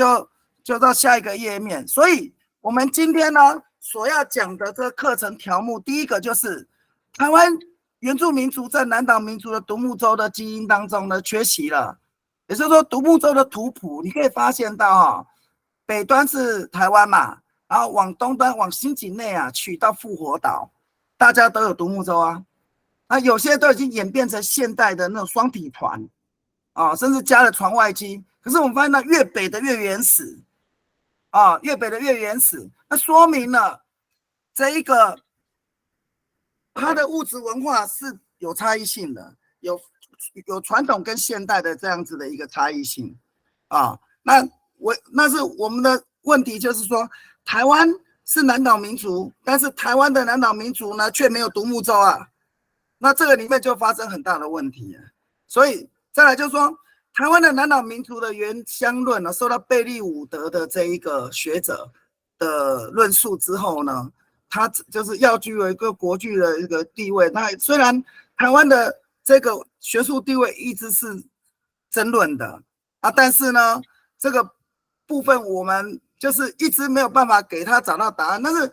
就到下一个页面。所以我们今天呢所要讲的这个课程条目，第一个就是台湾原住民族在南岛民族的独木舟的基因当中呢缺席了。也就是说，独木舟的图谱你可以发现到北端是台湾嘛。然后往东端往新几内啊取到复活岛，大家都有独木舟啊，有些都已经演变成现代的那种双体船甚至加了船外机。可是我们发现到越北的越原始越北的越原始，那说明了这一个它的物质文化是有差异性的，有传统跟现代的这样子的一个差异性那是我们的问题，就是说。台湾是南岛民族，但是台湾的南岛民族呢却没有独木舟啊，那这个里面就发生很大的问题了。所以再来就是说，台湾的南岛民族的原乡论呢，受到贝利伍德的这一个学者的论述之后呢，他就是要居为一个国际的一个地位。那虽然台湾的这个学术地位一直是争论的但是呢，这个部分我们就是一直没有办法给他找到答案。但是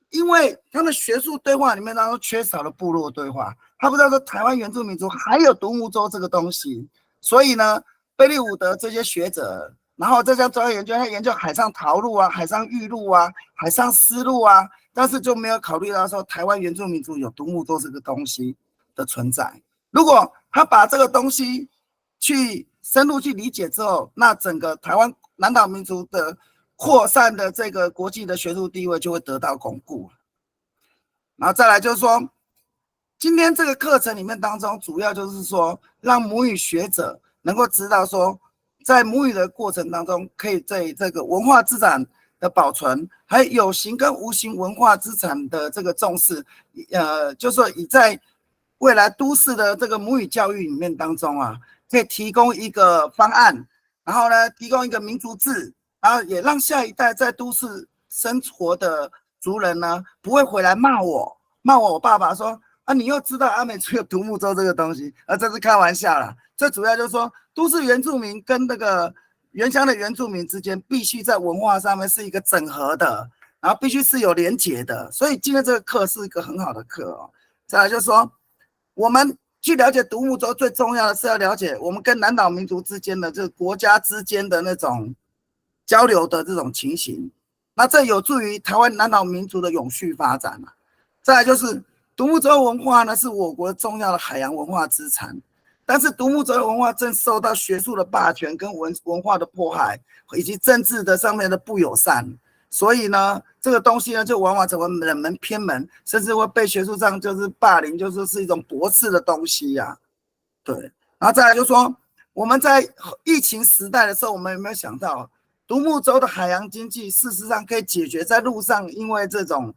因为他的学术对话里面当中缺少了部落对话，他不知道说台湾原住民族还有独木舟这个东西，所以呢，贝利伍德这些学者，然后这项专业研究，他研究海上陶路啊、海上玉路啊、海上丝路啊，但是就没有考虑到说台湾原住民族有独木舟这个东西的存在。如果他把这个东西去深入去理解之后，那整个台湾南岛民族的扩散的这个国际的学术地位就会得到巩固。然后再来就是说，今天这个课程里面当中，主要就是说让母语学者能够知道说，在母语的过程当中，可以对这个文化资产的保存，还有有形跟无形文化资产的这个重视，就是说以在未来都市的这个母语教育里面当中可以提供一个方案，然后呢，提供一个民族志。然后也让下一代在都市生活的族人呢，不会回来骂我爸爸说你又知道阿美族有独木舟这个东西，这是开玩笑啦。这主要就是说，都市原住民跟那个原乡的原住民之间必须在文化上面是一个整合的，然后必须是有连结的。所以今天这个课是一个很好的课哦。再来就是说，我们去了解独木舟最重要的是要了解我们跟南岛民族之间的，就是国家之间的那种交流的这种情形。那这有助于台湾南岛民族的永续发展啊。再来就是独木舟文化呢，是我国重要的海洋文化资产。但是独木舟文化正受到学术的霸权跟文化的迫害，以及政治的上面的不友善，所以呢，这个东西呢就往往成为冷门偏门，甚至会被学术上就是霸凌，就是是一种驳斥的东西呀。对，然后再来就是说，我们在疫情时代的时候，我们有没有想到，独木舟的海洋经济事实上可以解决在路上因为这种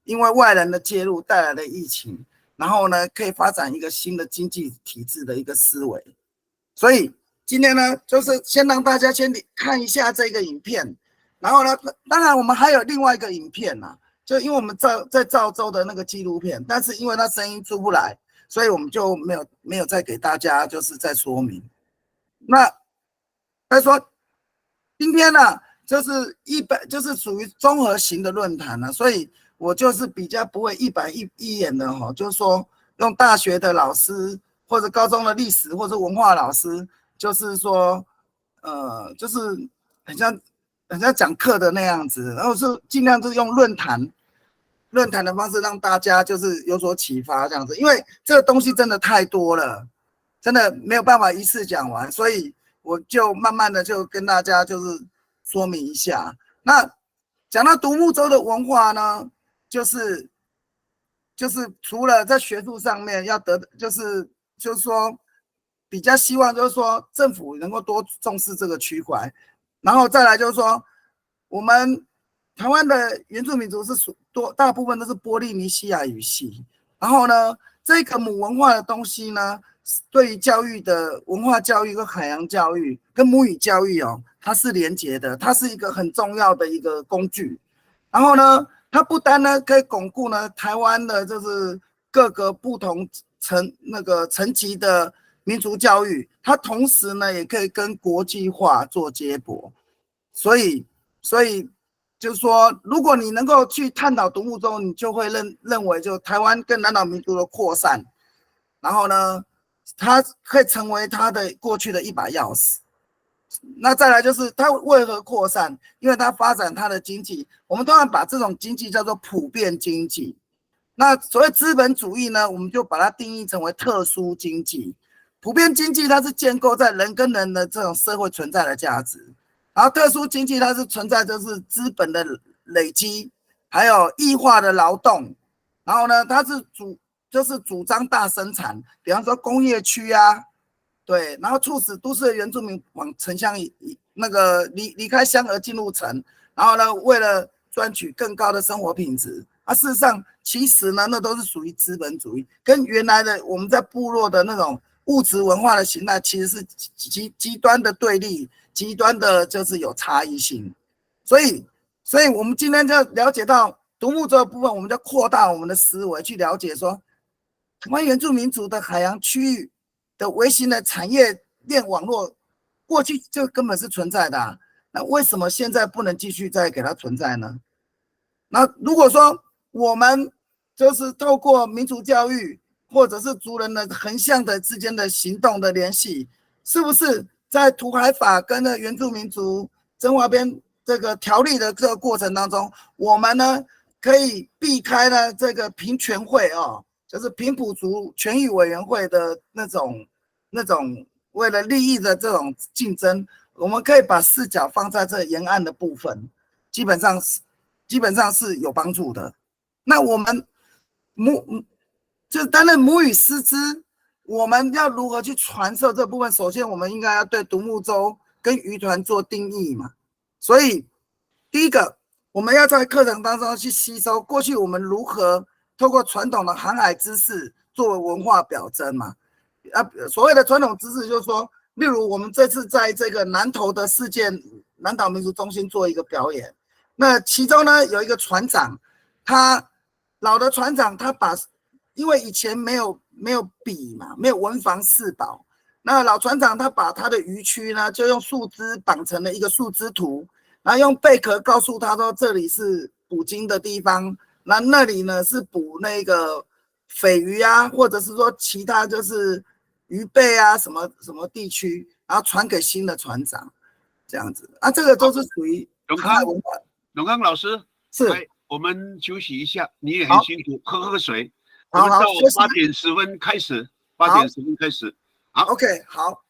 因为外人的介入带来的疫情。然后呢，可以发展一个新的经济体制的一个思维。所以今天呢，就是先让大家先看一下这个影片，然后呢，当然我们还有另外一个影片啊，就因为我们在赵州的那个纪录片，但是因为它声音出不来，所以我们就没有再给大家就是再说明。那他说今天呢，就是属于综合型的论坛呢，所以我就是比较不会一板一眼的哈，就是说用大学的老师或者高中的历史或者文化老师，就是说就是很像讲课的那样子，然后是尽量是用论坛的方式让大家就是有所启发这样子，因为这个东西真的太多了，真的没有办法一次讲完，所以我就慢慢的就跟大家就是说明一下。那讲到独木舟的文化呢，就是除了在学术上面要就是说比较希望就是说政府能够多重视这个区块，然后再来就是说我们台湾的原住民族是大部分都是波利尼西亚语系，然后呢这个母文化的东西呢，对于教育的文化教育跟海洋教育跟母语教育哦，它是连结的，它是一个很重要的一个工具。然后呢，它不单呢可以巩固呢台湾的就是各个不同层级的民族教育，它同时呢也可以跟国际化做接驳。所以就是说，如果你能够去探讨独木舟，你就会认为就台湾跟南岛民族的扩散，然后呢，它可以成为它的过去的一把钥匙。那再来就是它为何扩散？因为它发展它的经济，我们通常把这种经济叫做普遍经济。那所谓资本主义呢，我们就把它定义成为特殊经济。普遍经济它是建构在人跟人的这种社会存在的价值，然后特殊经济它是存在就是资本的累积，还有异化的劳动，然后呢，它是主张大生产，比方说工业区啊。对，然后促使都市的原住民往城乡离开乡而进入城，然后呢，为了赚取更高的生活品质，事实上其实呢，那都是属于资本主义，跟原来的我们在部落的那种物质文化的形态其实是极端的对立，极端的就是有差异性。所以我们今天就了解到独木舟的部分，我们就扩大我们的思维去了解说，台湾原住民族的海洋区域的微型的产业链网络，过去就根本是存在的啊，那为什么现在不能继续再给它存在呢？那如果说我们就是透过民族教育或者是族人的横向的之间的行动的联系，是不是在土海法跟原住民族征华编这个条例的这个过程当中，我们呢可以避开了这个平权会哦，就是平埔族权益委员会的那种为了利益的这种竞争，我们可以把视角放在这沿岸的部分，基本上是有帮助的。那我们就担任母语师资，我们要如何去传授这部分？首先，我们应该要对独木舟跟渔船做定义嘛。所以，第一个，我们要在课程当中去吸收过去我们如何透过传统的航海知识作为文化表征嘛。所谓的传统知识就是说，例如我们这次在这个南投的世界南岛民族中心做一个表演，那其中呢有一个船长，他老的船长他因为以前没有笔嘛，没有文房四宝，那老船长他把他的渔区呢，就用树枝绑成了一个树枝图，然后用贝壳告诉他说这里是捕鲸的地方，那里呢是捕那个鲱鱼啊，或者是说其他就是鱼贝啊什么什么地区，然后传给新的船长，这样子啊，这个都是属于永康老师是。我们休息一下，你也很辛苦，喝水。我们到8:10开始，8:10开始。好 ，OK， 好。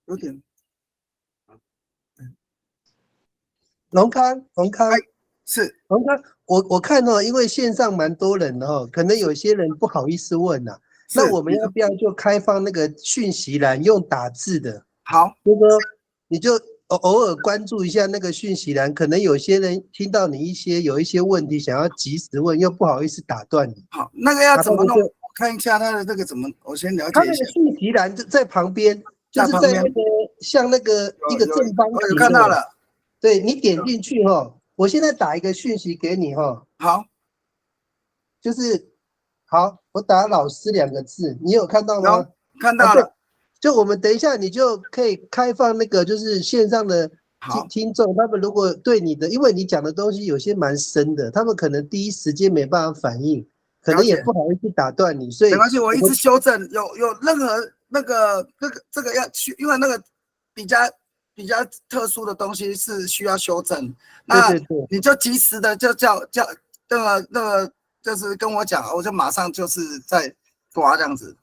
有点。龙康，是龙康，我看因为线上蛮多人的可能有些人不好意思问呐。那我们要不要就开放那个讯息栏用打字的？好，就说你就偶尔关注一下那个讯息栏，可能有些人听到你有一些问题想要及时问，又不好意思打断你。好，那个要怎么弄？我看一下他的这个怎么，我先了解一下。他那个讯息栏在旁边，就是在那个像那个一个正方形。我有看到了。对，你点进去我现在打一个讯息给你好，就是好，我打老师2个字，你有看到吗？看到了。就我们等一下，你就可以开放那个就是线上的听众，他们如果对你的，因为你讲的东西有些蛮深的，他们可能第一时间没办法反应，可能也不好意思打断你，所以没关系，我一直修正，有任何那个这个要去，因为那个比较特殊的东西是需要修正，那你就及时的就叫那个就是跟我讲，我就马上就是在抓这样子。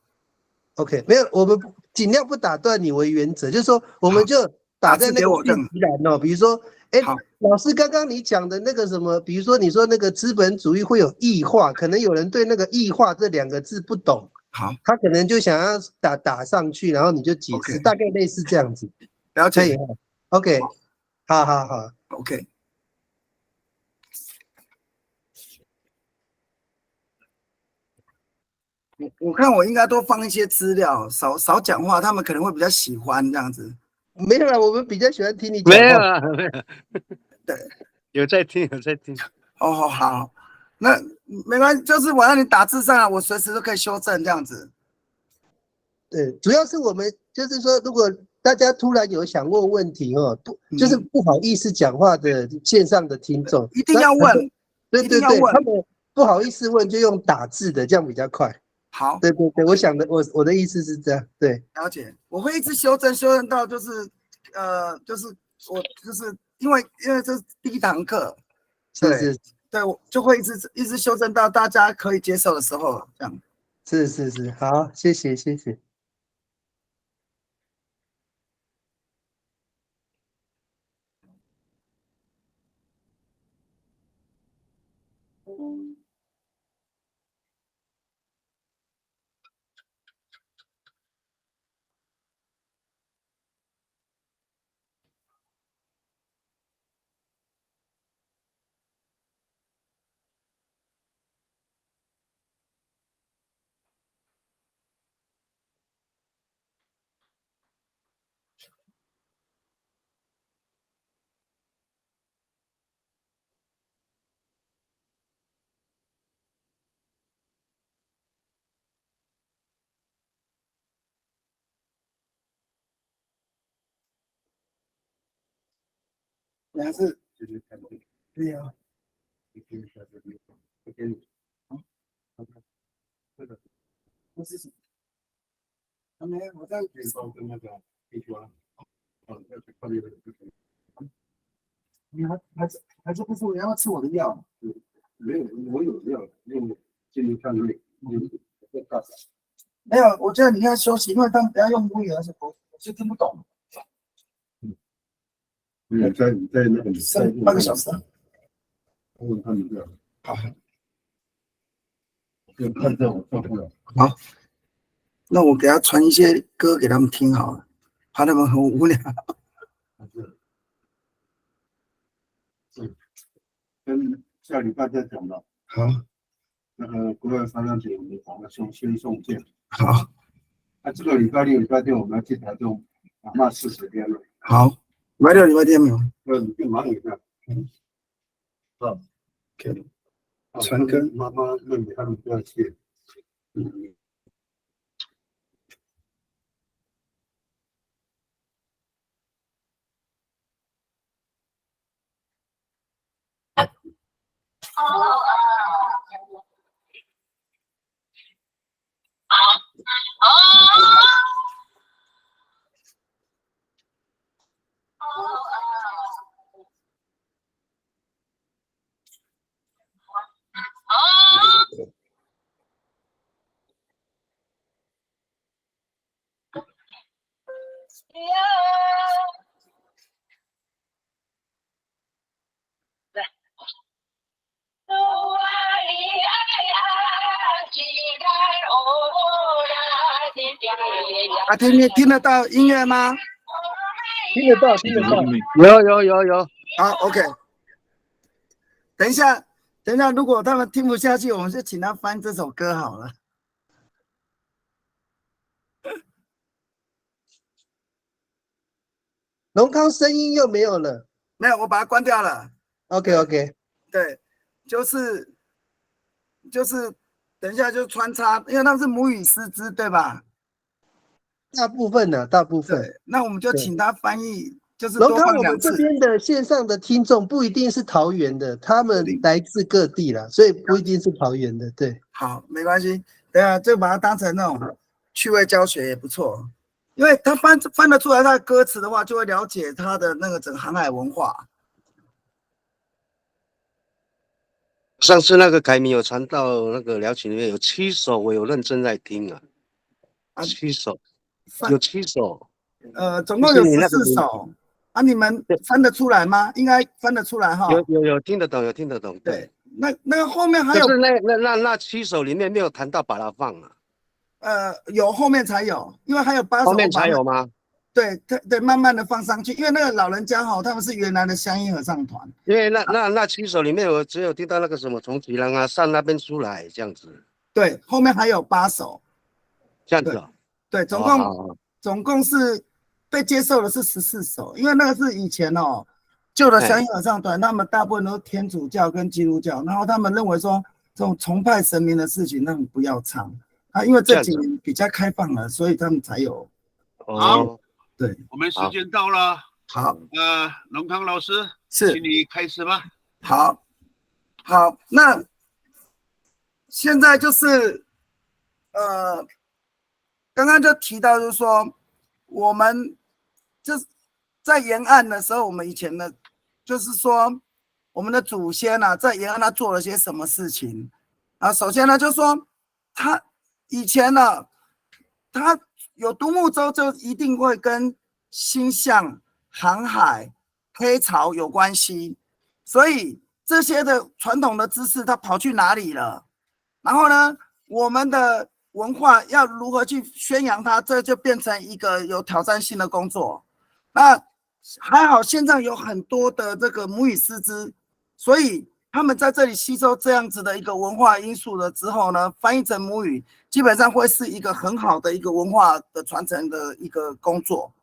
OK， 没有，我们尽量不打断你为原则，就是说我们就打在那个讯息栏比如说，老师刚刚你讲的那个什么，比如说你说那个资本主义会有异化，可能有人对那个异化这2个字不懂，好，他可能就想要打上去，然后你就解释，大概类似这样子。了解。OK， 好 ，OK。我看我应该多放一些资料，少讲话，他们可能会比较喜欢这样子。没有啦，我们比较喜欢听你讲话。没有啊，没有。对，有在听。哦，好，那没关系，就是我让你打字上来，我随时都可以修正这样子。对，主要是我们就是说，如果大家突然有想问问题就是不好意思讲话的线上的听众，一定要问。对，他们不好意思问就用打字的，这样比较快。好，对，我的意思是这样，对，了解。我会一直修正到就是就是我就是因为这是第1堂课，对，我就会一直修正到大家可以接受的时候，这样。是，好，谢谢。你还是对呀。不是什么？还没，我在跟那个你还是不是我要吃我的药？没有，我有药，用健康抗瑞，没有，我觉得你要休息，因为他们不要用母语，而且我是听不懂。你在那个8个小时。问他们这样。好。看这我做不了。好，那我给他传一些歌给他们听好了，怕他们很无聊。跟下礼拜再讲了。好。那个国外发展节我们讲了先送件。好。那这个礼拜六、礼拜天我们要去台中阿嬷40天了。好，礼拜六、礼拜天没有？你就忙一下。好。OK。传根妈妈认为他们不要去。啊，听得到音乐吗？听得到，听得到。有。好 ，OK。等一下，如果他们听不下去，我们就请他翻这首歌好了。龙康声音又没有了，没有，我把它关掉了。OK。对，就是等一下就穿插，因为他们是母语师资，对吧？大部分呢，大部分。对，那我们就请他翻译，就是龙康，多放2我们这次。边的线上的听众不一定是桃园的，他们来自各地啦，所以不一定是桃园的。对，好，没关系，等下就把它当成那种趣味教学也不错，因为他翻得出来他的歌词的话，就会了解他的那个整个航海文化。上次那个凯明有传到那个聊群里面有7首，我有认真在听啊，7首，有7首，总共有14首啊，你们翻得出来吗？应该翻得出来哈。有听得懂，有听得懂。对，那个后面还有，可是那7首里面没有谈到把它放啊。有后面才有，因为还有8首。后面才有吗？对，慢慢的放上去，因为那个老人家哈，他们是原来的乡音合唱团。因为那7首里面，我只有听到那个什么从吉兰啊上那边出来这样子。对，后面还有8首。这样子啊？对，总共是被接受的是14首，因为那个是以前旧的乡音合唱团，他们大部分都是天主教跟基督教，然后他们认为说这种崇拜神明的事情，那种不要唱。因为这几年比较开放了，所以他们才有。好。对，我们时间到了。好，龙康老师，是，请你开始吧。好，那现在就是刚刚就提到，就是说我们就是在沿岸的时候，我们以前的，就是说我们的祖先啊，在沿岸他做了些什么事情啊？首先呢，就是说他以前呢，他有独木舟，就一定会跟星象、航海、黑潮有关系，所以这些的传统的知识，它跑去哪里了？然后呢，我们的文化要如何去宣扬它，这就变成一个有挑战性的工作。那还好，现在有很多的这个母语师资，所以他们在这里吸收这样子的一个文化因素了之后呢，翻译成母语，基本上会是一个很好的一个文化的传承的一个工作。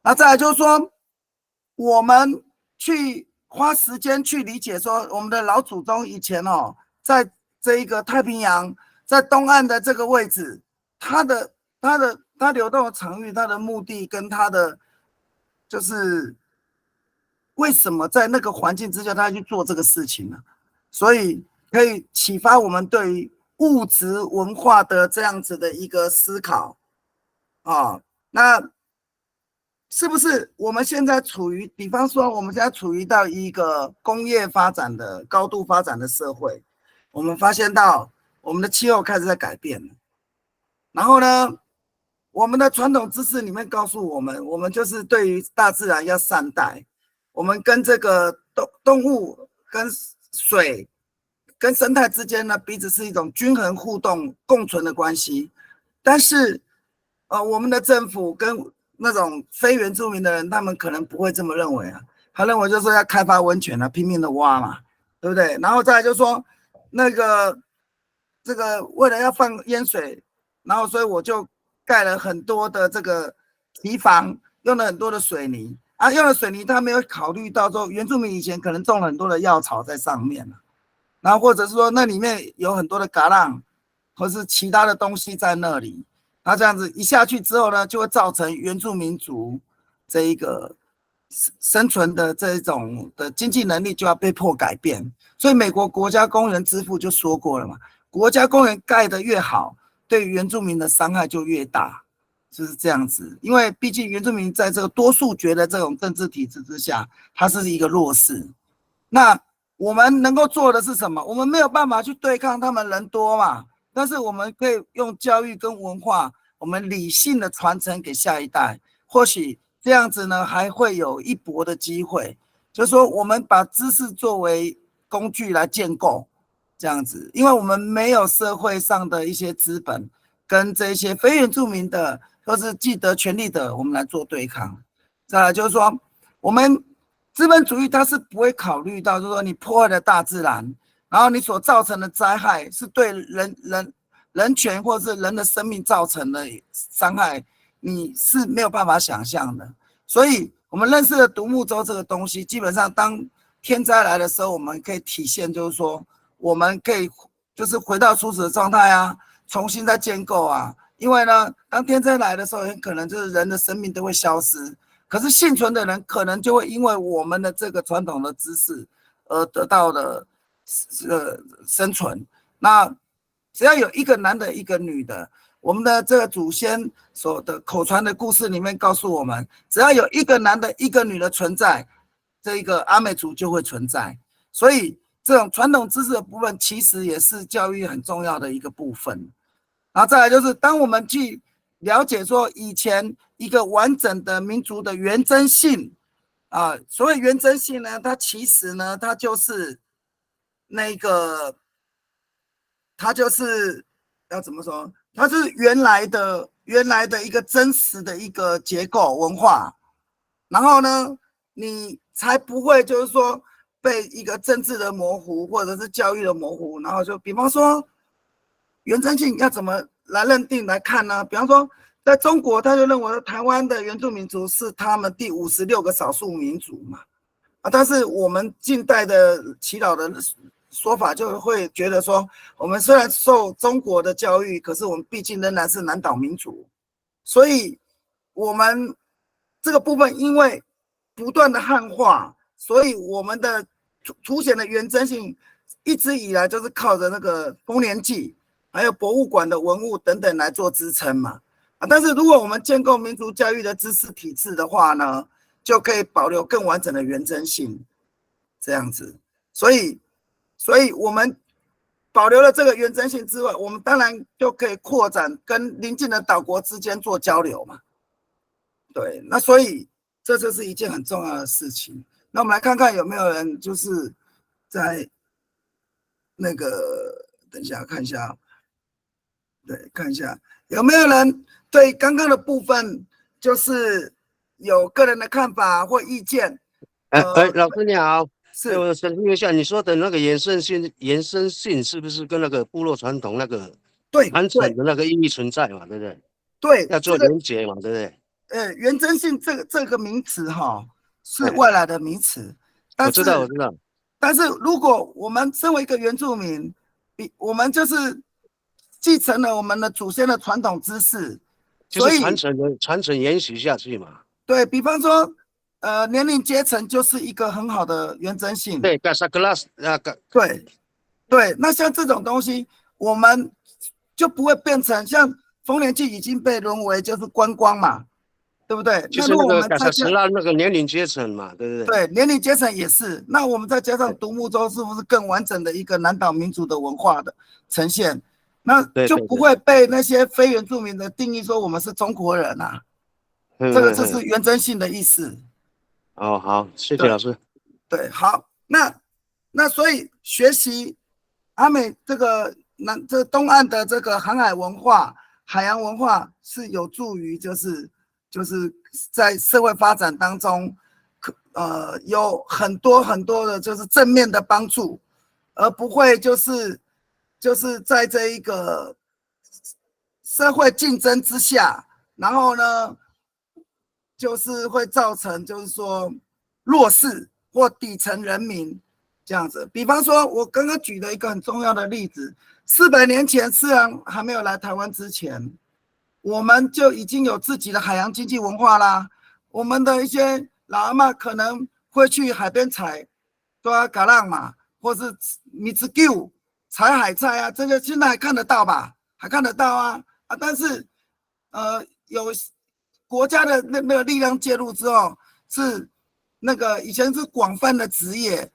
那再来就是说，我们去花时间去理解说，我们的老祖宗以前在这一个太平洋，在东岸的这个位置，它流动的场域，它的目的跟它的就是为什么在那个环境之下他去做这个事情呢？所以可以启发我们对于物质文化的这样子的一个思考啊。那是不是我们现在处于，比方说我们现在处于到一个工业发展的高度发展的社会，我们发现到我们的气候开始在改变了，然后呢，我们的传统知识里面告诉我们，我们就是对于大自然要善待，我们跟这个动物跟水跟生态之间呢，彼此是一种均衡互动共存的关系。但是我们的政府跟那种非原住民的人，他们可能不会这么认为啊，他认为就是说要开发温泉啊，拼命的挖嘛，对不对？然后再来就是说那个这个为了要放淹水，然后所以我就盖了很多的这个堤防，用了很多的水泥啊，用了水泥他没有考虑到说原住民以前可能种了很多的药草在上面，然后或者是说那里面有很多的蛤蜊或是其他的东西在那里，那这样子一下去之后呢，就会造成原住民族这一个生存的这种的经济能力就要被迫改变。所以美国国家公园之父就说过了嘛，国家公园盖得越好，对原住民的伤害就越大，就是这样子。因为毕竟原住民在这个多数决的这种政治体制之下，它是一个弱势。那我们能够做的是什么？我们没有办法去对抗他们人多嘛，但是我们可以用教育跟文化，我们理性的传承给下一代，或许这样子呢还会有一搏的机会。就是说我们把知识作为工具来建构这样子，因为我们没有社会上的一些资本跟这些非原住民的或是既得权利的我们来做对抗。再来就是说我们资本主义它是不会考虑到就是说你破坏了大自然，然后你所造成的灾害是对人权或是人的生命造成的伤害，你是没有办法想象的。所以我们认识的独木舟这个东西，基本上当天灾来的时候，我们可以体现就是说我们可以就是回到初始的状态啊，重新再建构啊。因为呢当天灾来的时候，很可能就是人的生命都会消失，可是幸存的人可能就会因为我们的这个传统的知识而得到了生存。那只要有一个男的一个女的，我们的这个祖先所的口传的故事里面告诉我们，只要有一个男的一个女的存在，这个阿美族就会存在。所以这种传统知识的部分其实也是教育很重要的一个部分。然后再来就是当我们去了解说以前一个完整的民族的原真性啊，所谓原真性呢，它其实呢它就是那个它就是要怎么说，它是原来的一个真实的一个结构文化，然后呢你才不会就是说被一个政治的模糊或者是教育的模糊。然后就比方说原真性要怎么来认定来看呢？比方说在中国他就认为台湾的原住民族是他们第56个少数民族嘛，但是我们近代的祈祷的说法就会觉得说，我们虽然受中国的教育，可是我们毕竟仍然是南岛民族，所以我们这个部分因为不断的汉化，所以我们的凸显的原真性一直以来就是靠着那个丰年祭还有博物馆的文物等等来做支撑嘛。但是如果我们建构民族教育的知识体制的话呢，就可以保留更完整的原真性这样子。所以我们保留了这个原真性之外，我们当然就可以扩展跟邻近的岛国之间做交流嘛。对，那所以这就是一件很重要的事情。那我们来看看有没有人就是在那个等一下看一下，对，看一下有没有人对刚刚的部分就是有个人的看法或意见。老师你好，是我澄清一下，你说的那个延伸性是不是跟那个部落传统那个传承的那个意义存在嘛？对不对？对，要做连结嘛，对不对？原真性这个名词哈是外来的名词，我知道。但是如果我们身为一个原住民，我们就是继承了我们的祖先的传统知识，就是传承延续下去嘛。对，比方说，年龄阶层就是一个很好的原真性。对 ，Casa Glass 对，那像这种东西，我们就不会变成像丰年祭已经被沦为就是观光嘛，对不对？就是那个 Casa Glass 那个年龄阶层嘛，对不对？对，年龄阶层也是。那我们再加上独木舟，是不是更完整的一个南岛民族的文化的呈现？那就不会被那些非原住民的定义说我们是中国人啊。这个就是原真性的意思。哦，好，谢谢老师。对，好，那所以学习阿美这个东岸的这个航海文化、海洋文化是有助于就是在社会发展当中，有很多的就是正面的帮助，而不会就是在这一个社会竞争之下，然后呢，就是会造成就是说弱势或底层人民这样子。比方说，我刚刚举了一个很重要的例子，400年前自然还没有来台湾之前，我们就已经有自己的海洋经济文化啦。我们的一些老阿嬷可能会去海边采抓蛤蜊嘛，或是米子狗采海菜啊，这个现在还看得到吧？还看得到啊！但是有国家的那个力量介入之后，是那个以前是广泛的职业，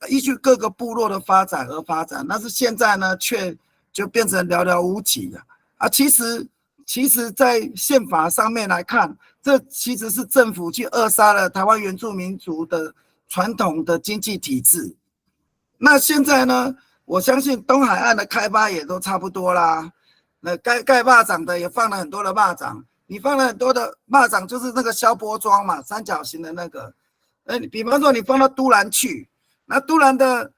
依据各个部落的发展而发展，但是现在呢，却就变成寥寥无几了啊！其实，在宪法上面来看，这其实是政府去扼杀了台湾原住民族的传统的经济体制。那现在呢，我相信东海岸的开发也都差不多啦。那盖蚂蚱的也放了很多的蚂蚱，你放了很多的蚂蚱，就是那个消波桩嘛，三角形的那个。比方说你放到都兰去，那都兰的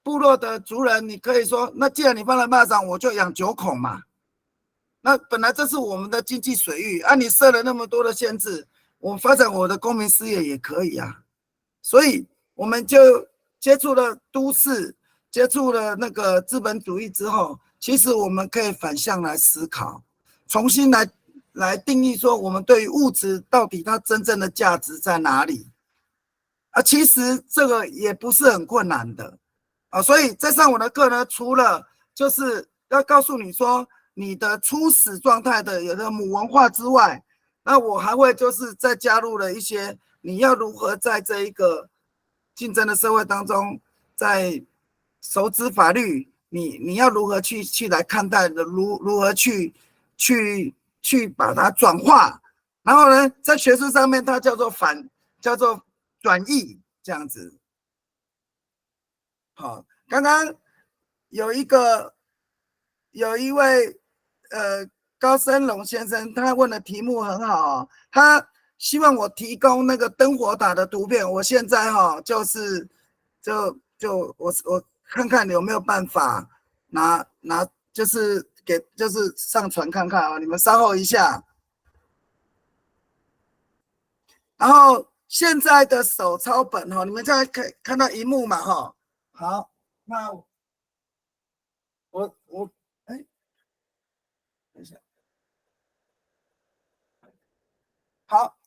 部落的族人，你可以说，那既然你放了蚂蚱，我就养9孔嘛。那本来这是我们的经济水域啊，你设了那么多的限制，我发展我的公民事业也可以啊。所以我们就接触了都市，接触了那个资本主义之后，其实我们可以反向来思考，重新来定义说我们对于物质到底它真正的价值在哪里啊？其实这个也不是很困难的啊。所以在上我的课呢，除了就是要告诉你说你的初始状态的有的母文化之外，那我还会就是再加入了一些你要如何在这一个竞争的社会当中，在熟知法律，你要如何去来看待的，如何去把它转化，然后呢，在学术上面它叫做转译这样子。好，刚刚有一位高升龙先生，他问的题目很好哦，他希望我提供那个灯火塔的图片。我现在我看看有没有办法拿就是上传看看啊，你们稍后一下。然后现在的手抄本你们现在可以看到荧幕嘛好，那我等一下，好，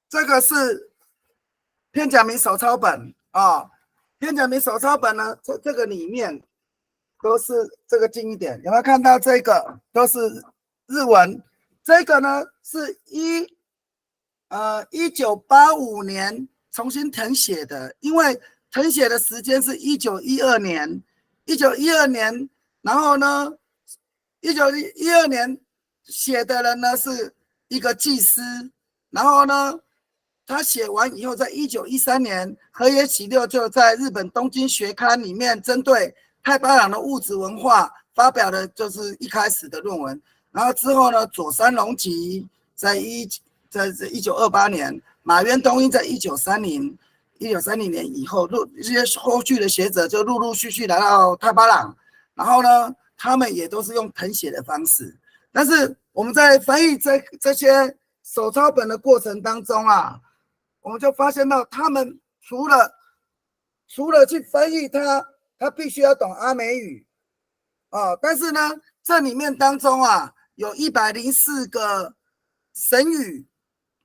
这个是片假名手抄本啊。片假名手抄本呢，这个里面都是这个近一点，有没有看到这个都是日文？这个呢是1985年重新誊写的，因为誊写的时间是1912年，然后呢，1912年写的人呢是一个技师，然后呢，他写完以后，在1913年，河野喜六就在日本东京学刊里面针对太巴朗的物质文化发表的就是一开始的论文，然后之后呢，佐山隆吉在1928年，马渊东英在1930年以后，这些后续的学者就陆陆续续来到太巴朗，然后呢，他们也都是用誊写的方式。但是我们在翻译这些手抄本的过程当中啊，我们就发现到他们除了去翻译他必须要懂阿美语但是呢，这里面当中啊有104个神语，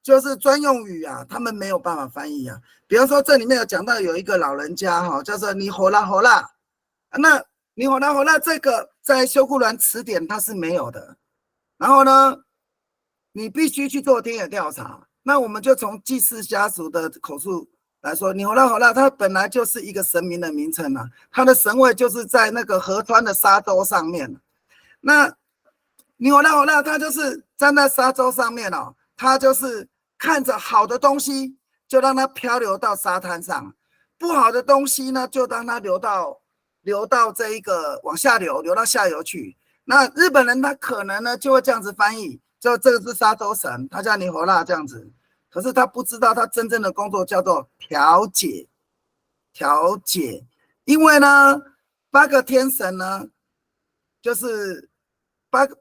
就是专用语啊，他们没有办法翻译啊。比方说这里面有讲到有一个老人家哈，叫做你火啦火啦，那你火啦火啦这个在修库兰词典它是没有的。然后呢，你必须去做田野调查。那我们就从祭祀家属的口述来说，你火啦火啦，它本来就是一个神明的名称啊，它的神位就是在那个河川的沙洲上面。那你火啦火啦，它就是站在沙洲上面哦，它就是看着好的东西就让它漂流到沙滩上，不好的东西呢就让它流到这一个往下流到下游去。那日本人他可能呢就会这样子翻译，就这个是沙洲神，他叫尼火拉这样子。可是他不知道他真正的工作叫做调解，因为呢8个天神呢就是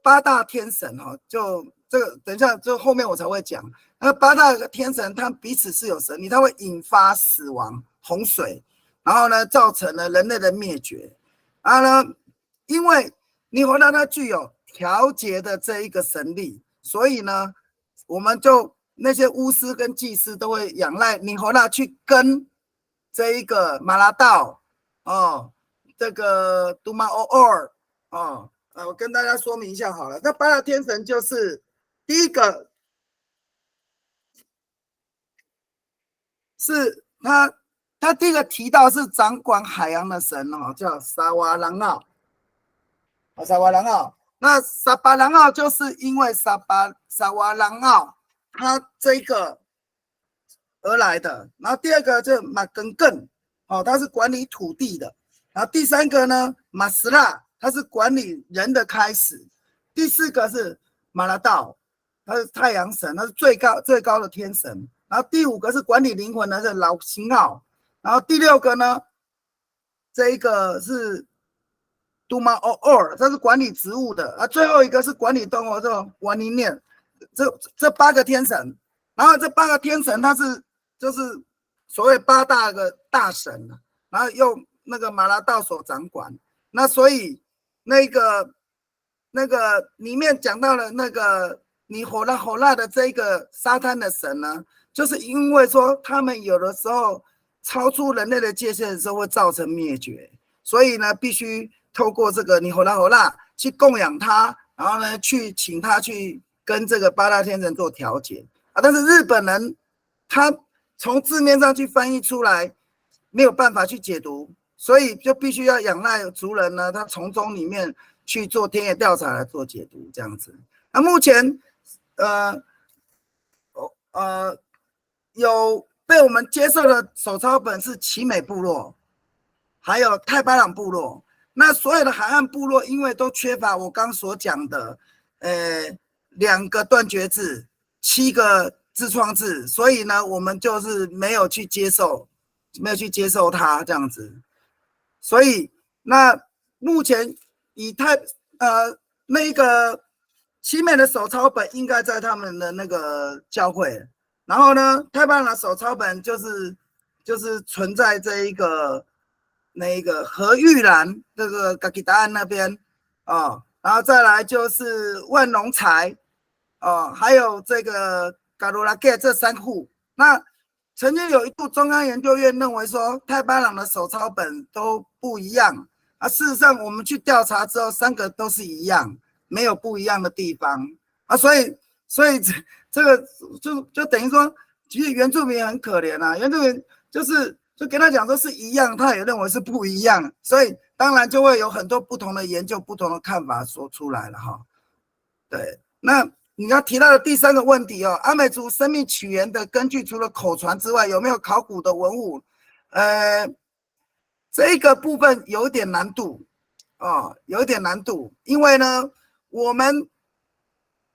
八大天神哈，就这个等一下就后面我才会讲。那8大个天神他彼此是有神力，他会引发死亡、洪水，然后呢造成了人类的灭绝。然后呢，因为尼火拉它具有调节的这一个神力，所以呢，我们就那些巫师跟祭司都会仰赖尼火拉去跟这一个马拉道哦，这个杜马欧尔哦，我跟大家说明一下好了。那8大天神就是第一个是他第一个提到是掌管海洋的神哦，叫沙瓦朗奥。沙瓦朗奥，那沙巴朗奥就是因为沙瓦朗奥他这个而来的。然后第二个就是马根更，哦，他是管理土地的。然后第三个呢，马斯拉，他是管理人的开始。第四个是马拉道，他是太阳神，他是最高的天神。然后第5个是管理灵魂的，是老星奥。然后第6个呢，这一个是杜马欧尔，它是管理植物的。最后一个是管理动物，叫瓦尼念。这8个天神，然后这8个天神它就是所谓8大个大神，然后用那个马拉道所掌管。那所以那个里面讲到了那个你火辣的这个沙滩的神呢，就是因为说他们有的时候超出人类的界限的时候会造成灭绝，所以呢必须透过这个你火辣去供养他，然后呢去请他去跟这个8大天神做调解啊。但是日本人他从字面上去翻译出来没有办法去解读，所以就必须要仰赖族人呢，他从中里面去做田野调查来做解读这样子。那目前有被我们接受的手抄本是奇美部落，还有太巴朗部落。那所有的海岸部落因为都缺乏我刚所讲的2个断绝字、7个自创字，所以呢我们就是没有去接受它这样子。所以那目前以那个奇美的手抄本应该在他们的那个教会，然后呢太巴朗的手抄本就是存在这一个那个和玉兰这个嘎吉达岸那边哦，然后再来就是万隆财哦，还有这个嘎鲁拉盖这3户。那曾经有一度中央研究院认为说太巴朗的手抄本都不一样啊，事实上我们去调查之后3个都是一样，没有不一样的地方啊，所以这个就等于说其实原住民很可怜啊，原住民就跟他讲说是一样，他也认为是不一样，所以当然就会有很多不同的研究、不同的看法说出来了哈。对，那你要提到的第3个问题哦，阿美族生命起源的根据除了口传之外，有没有考古的文物？这个部分有点难度哦，有点难度，因为呢，我们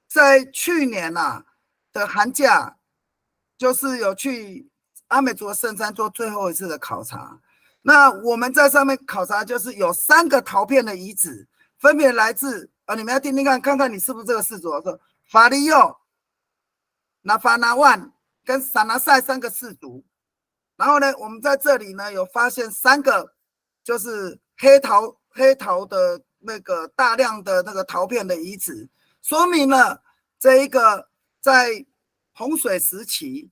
在去年的寒假，就是有去阿美族的圣山做最后一次的考察。那我们在上面考察，就是有3个陶片的遗址，分别来自你们要听听看看你是不是这个氏族。说法利佑、纳法纳万跟萨纳塞3个氏族。然后呢，我们在这里呢有发现3个就是黑陶的那个大量的那个陶片的遗址，说明了这一个在洪水时期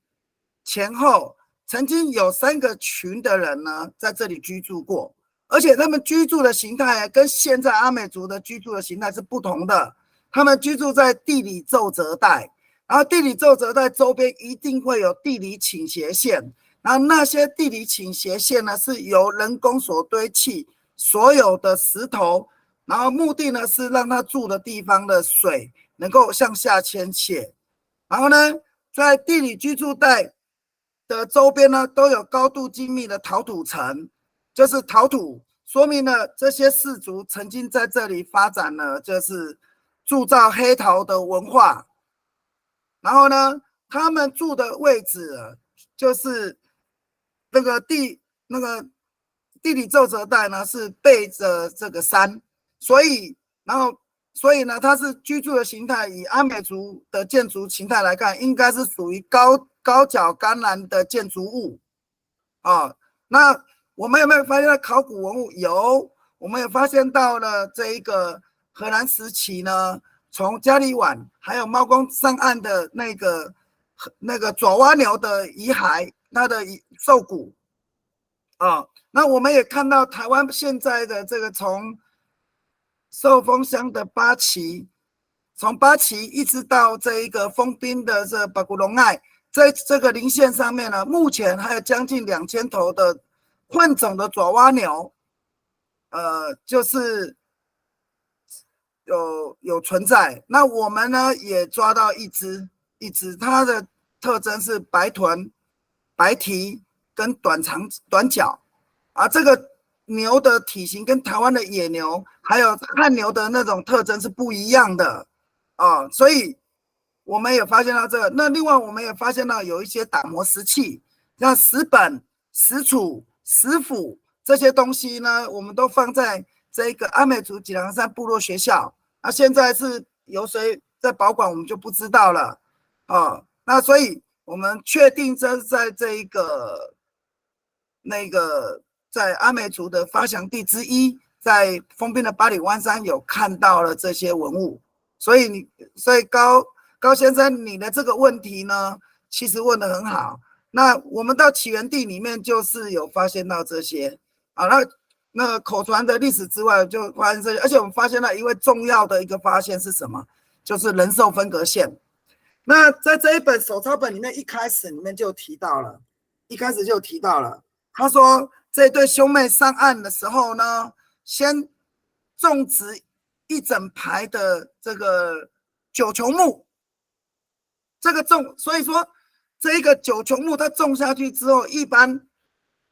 前后，曾经有3个群的人呢在这里居住过，而且他们居住的形态跟现在阿美族的居住的形态是不同的。他们居住在地理皱褶带，然后地理皱褶带周边一定会有地理倾斜线，然后那些地理倾斜线呢是由人工所堆砌所有的石头，然后目的呢是让他住的地方的水能够向下倾斜。然后呢，在地理居住带的周边呢，都有高度精密的陶土层，就是陶土，说明了这些氏族曾经在这里发展了，就是铸造黑陶的文化。然后呢，他们住的位置就是那个地理皱褶带呢是背着这个山，所以呢，它是居住的形态，以阿美族的建筑形态来看，应该是属于高脚甘蓝的建筑物啊。那我们有没有发现到考古文物？有，我们也发现到了这一个荷兰时期呢，从加里碗还有猫公上岸的那个爪哇牛的遗骸，它的兽骨啊。那我们也看到台湾现在的这个从寿丰乡的八旗，从八旗一直到这一个丰滨的这巴古隆隘，在这个林线上面呢，目前还有将近2000头的混种的爪哇牛，就是有存在。那我们呢也抓到一只，它的特征是白臀、白蹄跟短脚啊，这个牛的体型跟台湾的野牛还有汉牛的那种特征是不一样的啊，所以我们也发现到这个。那另外我们也发现到有一些打磨石器，像石本、石杵、石斧这些东西呢，我们都放在这个阿美族吉朗山部落学校。那现在是由谁在保管，我们就不知道了啊。那所以我们确定这是在这一个在阿美族的发祥地之一，在丰滨的八里湾山有看到了这些文物。所以高先生，你的这个问题呢，其实问得很好。那我们到起源地里面就是有发现到这些啊，那个口传的历史之外，就发现这些，而且我们发现了一位重要的一个发现是什么？就是人兽分隔线。那在这一本手抄本里面，一开始就提到了，他说这对兄妹上岸的时候呢，先种植一整排的这个九球木，所以说这一个九球木它种下去之后，一般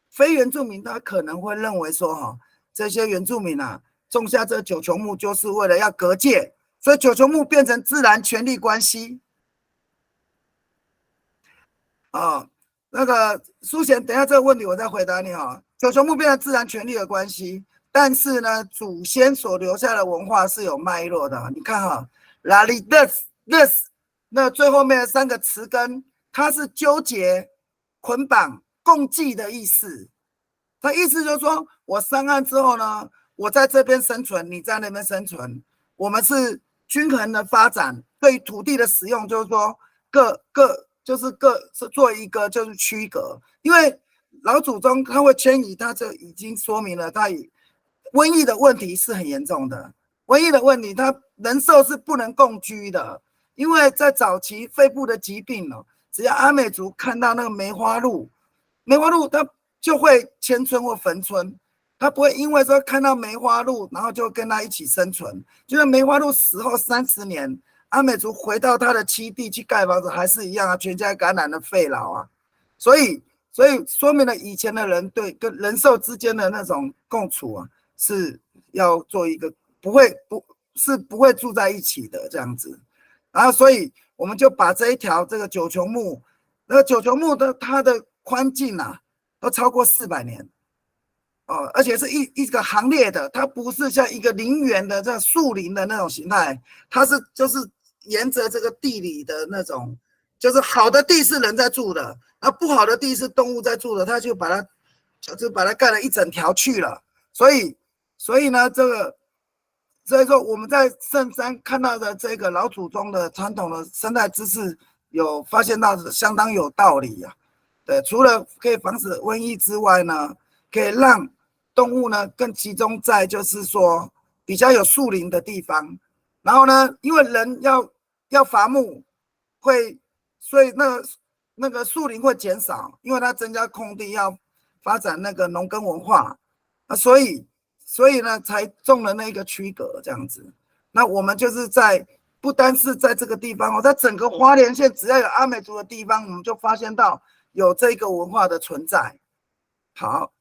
非原住民他可能会认为说这些原住民种下这九球木就是为了要隔界，所以九球木变成自然权利关系那个苏贤，等一下这个问题我再回答你九球木变成自然权利的关系，但是呢，祖先所留下的文化是有脉络的。你看拉里this，那最后面的3个词根，它是纠结、捆绑、共济的意思。它意思就是说，我上岸之后呢，我在这边生存，你在那边生存，我们是均衡的发展。对土地的使用，就是说各做一个就是区隔，因为老祖宗他会迁移，他就已经说明了，瘟疫的问题是很严重的。瘟疫的问题，他人兽是不能共居的，因为在早期肺部的疾病只要阿美族看到那个梅花鹿，它就会迁村或焚村，他不会因为说看到梅花鹿，然后就跟他一起生存。就像梅花鹿死后30年。阿美族回到他的栖地去盖房子还是一样全家感染了肺痨所以说明了以前的人对跟人兽之间的那种共处是要做一个不会住在一起的这样子。然后所以我们就把这一条这个九球木，那个九球木的它的宽径都超过400年而且是一个行列的，它不是像一个陵园的这树林的那种形态，它是就是沿着这个地理的那种，就是好的地是人在住的，那不好的地是动物在住的，他就把它盖了一整条去了。所以呢，所以说我们在圣山看到的这个老祖宗的传统的生态知识有发现到相当有道理啊。对，除了可以防止瘟疫之外呢，可以让动物呢更集中在就是说比较有树林的地方。然后呢，因为人要伐木，所以那个树林会减少，因为它增加空地，要发展那个农耕文化啊，所以呢才种了那个区隔这样子。那我们就是不单是在这个地方哦，在整个花莲县只要有阿美族的地方，我们就发现到有这个文化的存在。好。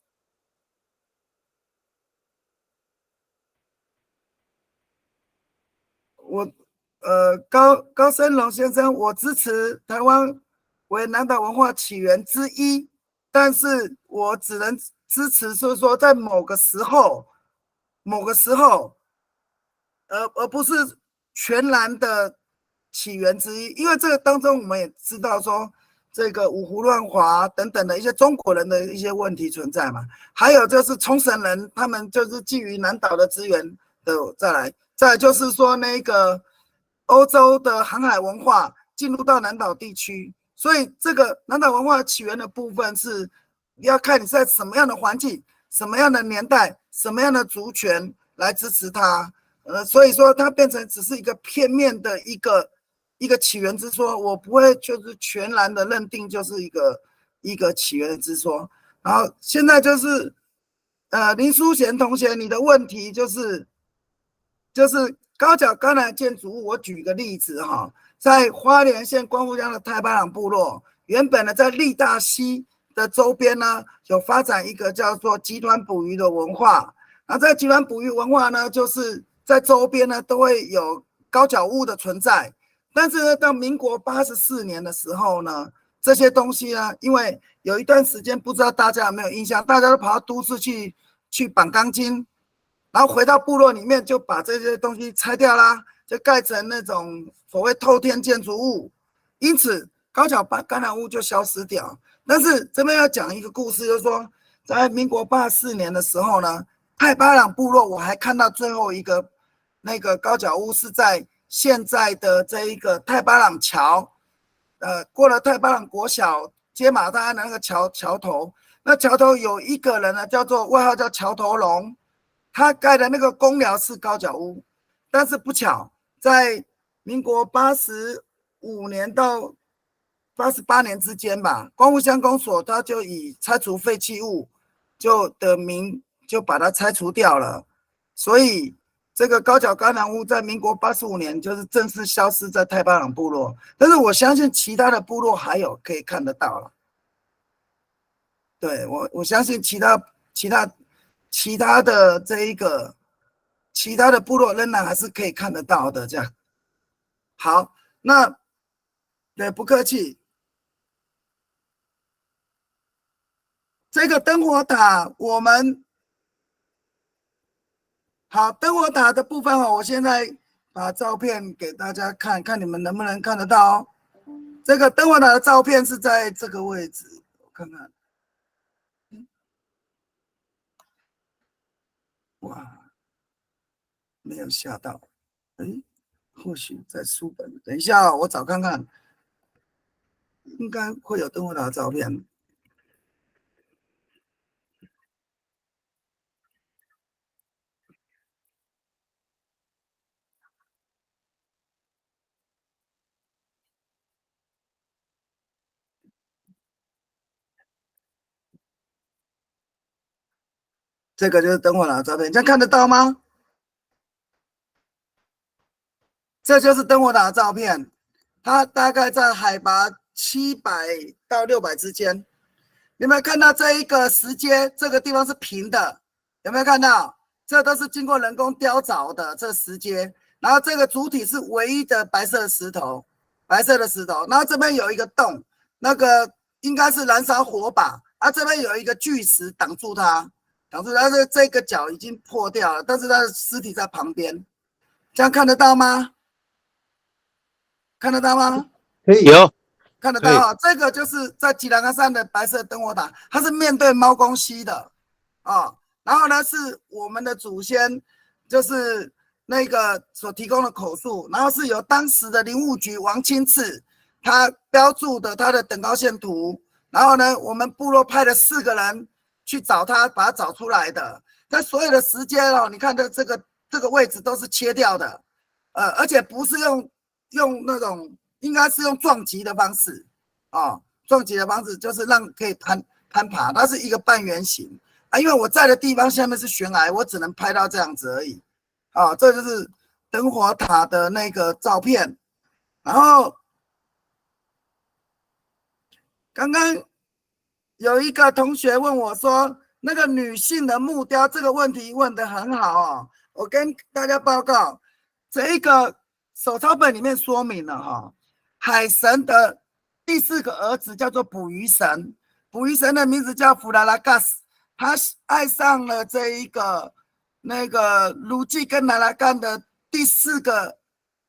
高升龙先生，我支持台湾为南岛文化起源之一，但是我只能支持，就是说在某个时候，而不是全然的起源之一，因为这个当中我们也知道说，这个五胡乱华等等的一些中国人的一些问题存在嘛，还有就是冲绳人，他们就是基于南岛的资源的再来就是说那个欧洲的航海文化进入到南岛地区，所以这个南岛文化起源的部分是要看你在什么样的环境、什么样的年代、什么样的族群来支持它。所以说它变成只是一个片面的一个起源之说，我不会就是全然的认定就是一个起源之说。然后现在就是林淑贤同学，你的问题就是高脚甘南建筑物，我举个例子哈，在花莲县光复乡的太巴朗部落，原本呢在利大溪的周边呢，有发展一个叫做集团捕鱼的文化。那这个集团捕鱼文化呢，就是在周边呢都会有高脚屋的存在。但是呢，到民国84年的时候呢，这些东西呢，因为有一段时间不知道大家有没有印象，大家都跑到都市去绑钢筋。然后回到部落里面，就把这些东西拆掉啦，就盖成那种所谓透天建筑物，因此高脚甘南屋就消失掉。但是这边要讲一个故事，就是说，在民国84年的时候呢，太巴朗部落我还看到最后一个那个高脚屋是在现在的这一个太巴朗桥，过了太巴朗国小接马大安的那个桥头，那桥头有一个人呢，外号叫桥头龙。他盖的那个公寮是高脚屋，但是不巧，在民国85年到88年之间吧，光复乡公所他就以拆除废弃物就把它拆除掉了，所以这个高脚甘南屋在民国85年就是正式消失在太巴朗部落，但是我相信其他的部落还有可以看得到了。对，我相信其他的这一个其他的部落仍然还是可以看得到的，这样。好，那对，不客气。这个灯火塔，我们好，灯火塔的部分哦，我现在把照片给大家看看，你们能不能看得到哦？这个灯火塔的照片是在这个位置，我看看。哇，没有吓到，或许在书本，等一下我找看看，应该会有灯火塔的照片。这个就是灯火塔的照片，这样看得到吗？这就是灯火塔的照片，它大概在海拔700到600之间。有没有看到这一个石阶？这个地方是平的，有没有看到？这都是经过人工雕凿的这石阶，然后这个主体是唯一的白色的石头，然后这边有一个洞，那个应该是燃烧火把，这边有一个巨石挡住它。这个角已经破掉了，但是他的尸体在旁边，这样看得到吗？看得到吗？可以有，看得到。这个就是在吉兰山的白色灯火塔，它是面对猫公溪的然后呢，是我们的祖先，就是那个所提供的口述，然后是由当时的林务局王清次他标注的他的等高线图，然后呢，我们部落派了4个人去找他，把他找出来的。但所有的时间哦，你看的这个位置都是切掉的，而且不是用那种，应该是用撞击的方式，哦，撞击的方式就是让可以攀爬，它是一个半圆形啊。因为我在的地方下面是悬崖，我只能拍到这样子而已。啊，这就是灯火塔的那个照片。然后刚刚有一个同学问我说，那个女性的木雕这个问题问得很好哦。我跟大家报告，这一个手抄本里面说明了哈，海神的第4个儿子叫做捕鱼神，捕鱼神的名字叫弗拉拉嘎斯，他爱上了这一个那个卢基跟拿拉干的第4个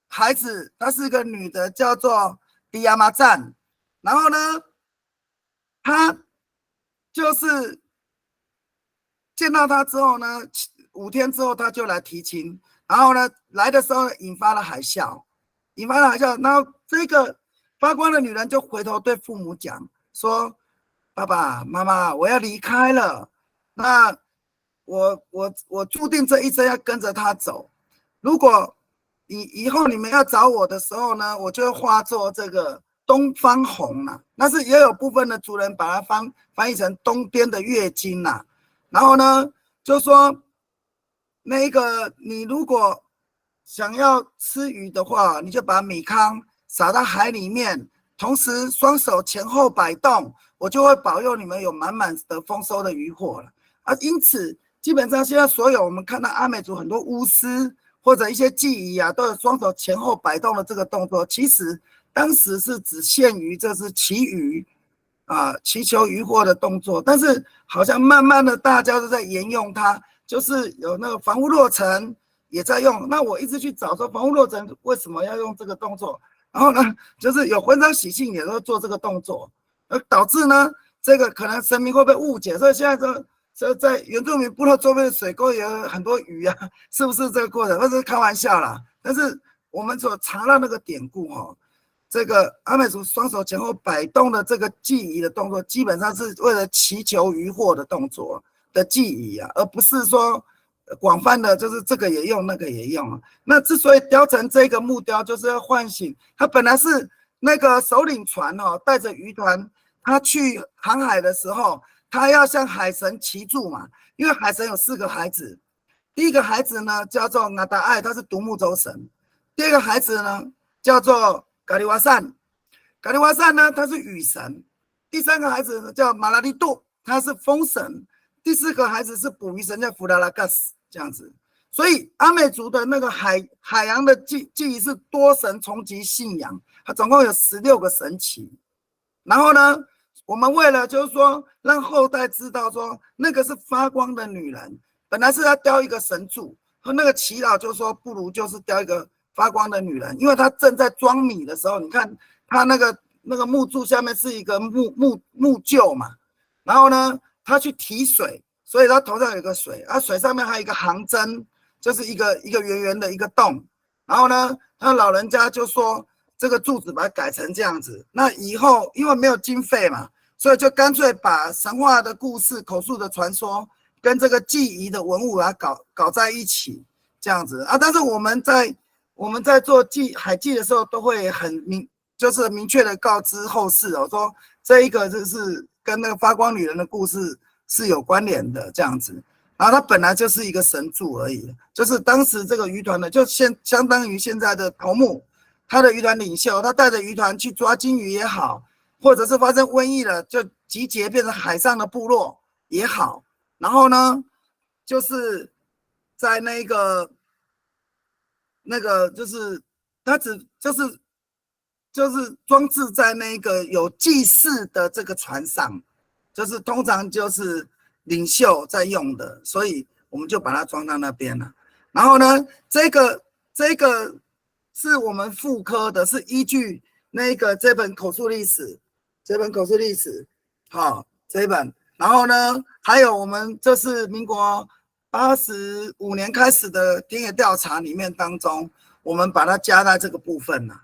孩子，她是个女的，叫做迪亚马赞。然后呢，他就是见到他之后呢，5天之后他就来提亲，然后呢来的时候引发了海啸，然后这个发光的女人就回头对父母讲说：“爸爸妈妈，我要离开了，那我注定这一生要跟着他走。如果以后你们要找我的时候呢，我就会化作这个东方红啦，但是也有部分的族人把它翻译成东边的月经啦。然后呢，就说那个你如果想要吃鱼的话，你就把米糠撒到海里面，同时双手前后摆动，我就会保佑你们有满满的丰收的渔获了。啊，因此基本上现在所有我们看到阿美族很多巫师或者一些祭仪啊，都有双手前后摆动的这个动作，其实当时是只限于这是祈雨啊，祈求渔获的动作，但是好像慢慢的大家都在沿用它，就是有那个房屋落成也在用。那我一直去找说房屋落成为什么要用这个动作，然后呢，就是有婚丧喜庆也都做这个动作，而导致呢这个可能神明会被误解，所以现在这在原住民部落周边的水沟也有很多鱼啊，是不是这个过程？那是开玩笑啦。但是我们所查到那个典故哈，这个阿美族双手前后摆动的这个祭仪的动作，基本上是为了祈求渔获的动作的祭仪啊，而不是说广泛的就是这个也用那个也用啊。那之所以雕成这个木雕，就是要唤醒他本来是那个首领船哦，带着渔团，他去航海的时候，他要向海神祈祝嘛，因为海神有4个孩子，第一个孩子呢叫做纳达艾，他是独木舟神；第2个孩子呢叫做嘎利瓦善，嘎利瓦善呢他是雨神；第3个孩子呢叫马拉利杜，他是风神；第4个孩子是捕鱼神，叫弗拉拉嘎斯，这样子。所以阿美族的那个海洋的祭仪是多神重集信仰，它总共有16个神祇。然后呢，我们为了就是说让后代知道说那个是发光的女人，本来是要雕一个神柱，和那个祈祷就说不如就是雕一个发光的女人，因为她正在装米的时候，你看她那个木柱下面是一个木臼嘛，然后呢她去提水，所以她头上有个水，水上面还有一个航针，就是一个圆圆的一个洞，然后呢他老人家就说这个柱子把它改成这样子，那以后因为没有经费嘛，所以就干脆把神话的故事、口述的传说跟这个祭仪的文物啊搞在一起，这样子啊。但是我们在做海祭的时候，都会就是明确的告知后世哦，说这一个就是跟那个发光女人的故事是有关联的这样子。然后它本来就是一个神柱而已，就是当时这个渔团呢，就相当于现在的头目，他的渔团领袖，他带着渔团去抓金鱼也好，或者是发生瘟疫了，就集结变成海上的部落也好。然后呢，就是在那个就是他就是装置在那个有祭祀的这个船上，就是通常就是领袖在用的，所以我们就把它装到那边了。然后呢，这个是我们复刻的，是依据这本口述历史，好，这一本。然后呢，还有我们这是民国85年开始的田野调查里面当中，我们把它加在这个部分了。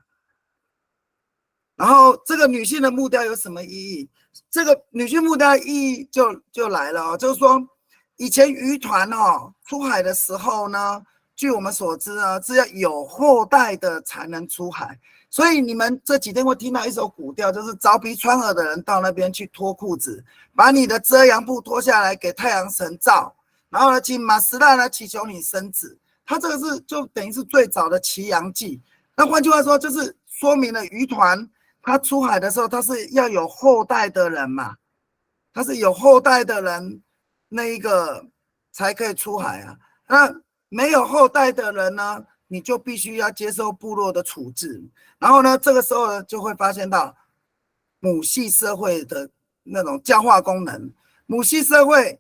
然后这个女性的木雕有什么意义？这个女性木雕的意义就来了哦，就是说以前渔团哦出海的时候呢，据我们所知呢，是要有后代的才能出海。所以你们这几天会听到一首古调，就是凿鼻穿耳的人到那边去脱裤子，把你的遮阳布脱下来给太阳神照，然后呢，请马斯拉来祈求你生子。他这个是就等于是最早的祈阳祭。那换句话说，就是说明了渔团他出海的时候，他是要有后代的人嘛，他是有后代的人那一个才可以出海啊。那没有后代的人呢，你就必须要接受部落的处置。然后呢，这个时候呢，就会发现到母系社会的那种教化功能。母系社会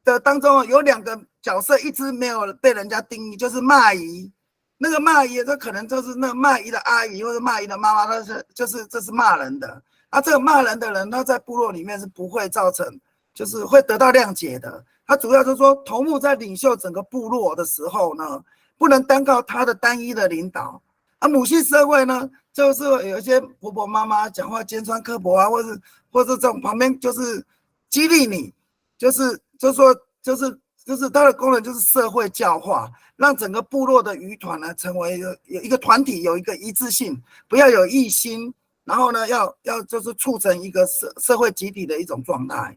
的当中有2个角色一直没有被人家定义，就是骂姨。那个骂姨，这可能就是那个骂姨的阿姨或者骂姨的妈妈，这是骂人的。这个骂人的人，他在部落里面是不会造成，就是会得到谅解的。他主要就是说，头目在领袖整个部落的时候呢，不能单靠他的单一的领导。母系社会呢，就是有一些婆婆妈妈讲话尖酸刻薄啊，或者这种旁边就是激励你，就是它的功能就是社会教化，让整个部落的渔团呢成为有一个团体，有一个一致性，不要有异心，然后呢要就是促成一个社会集体的一种状态。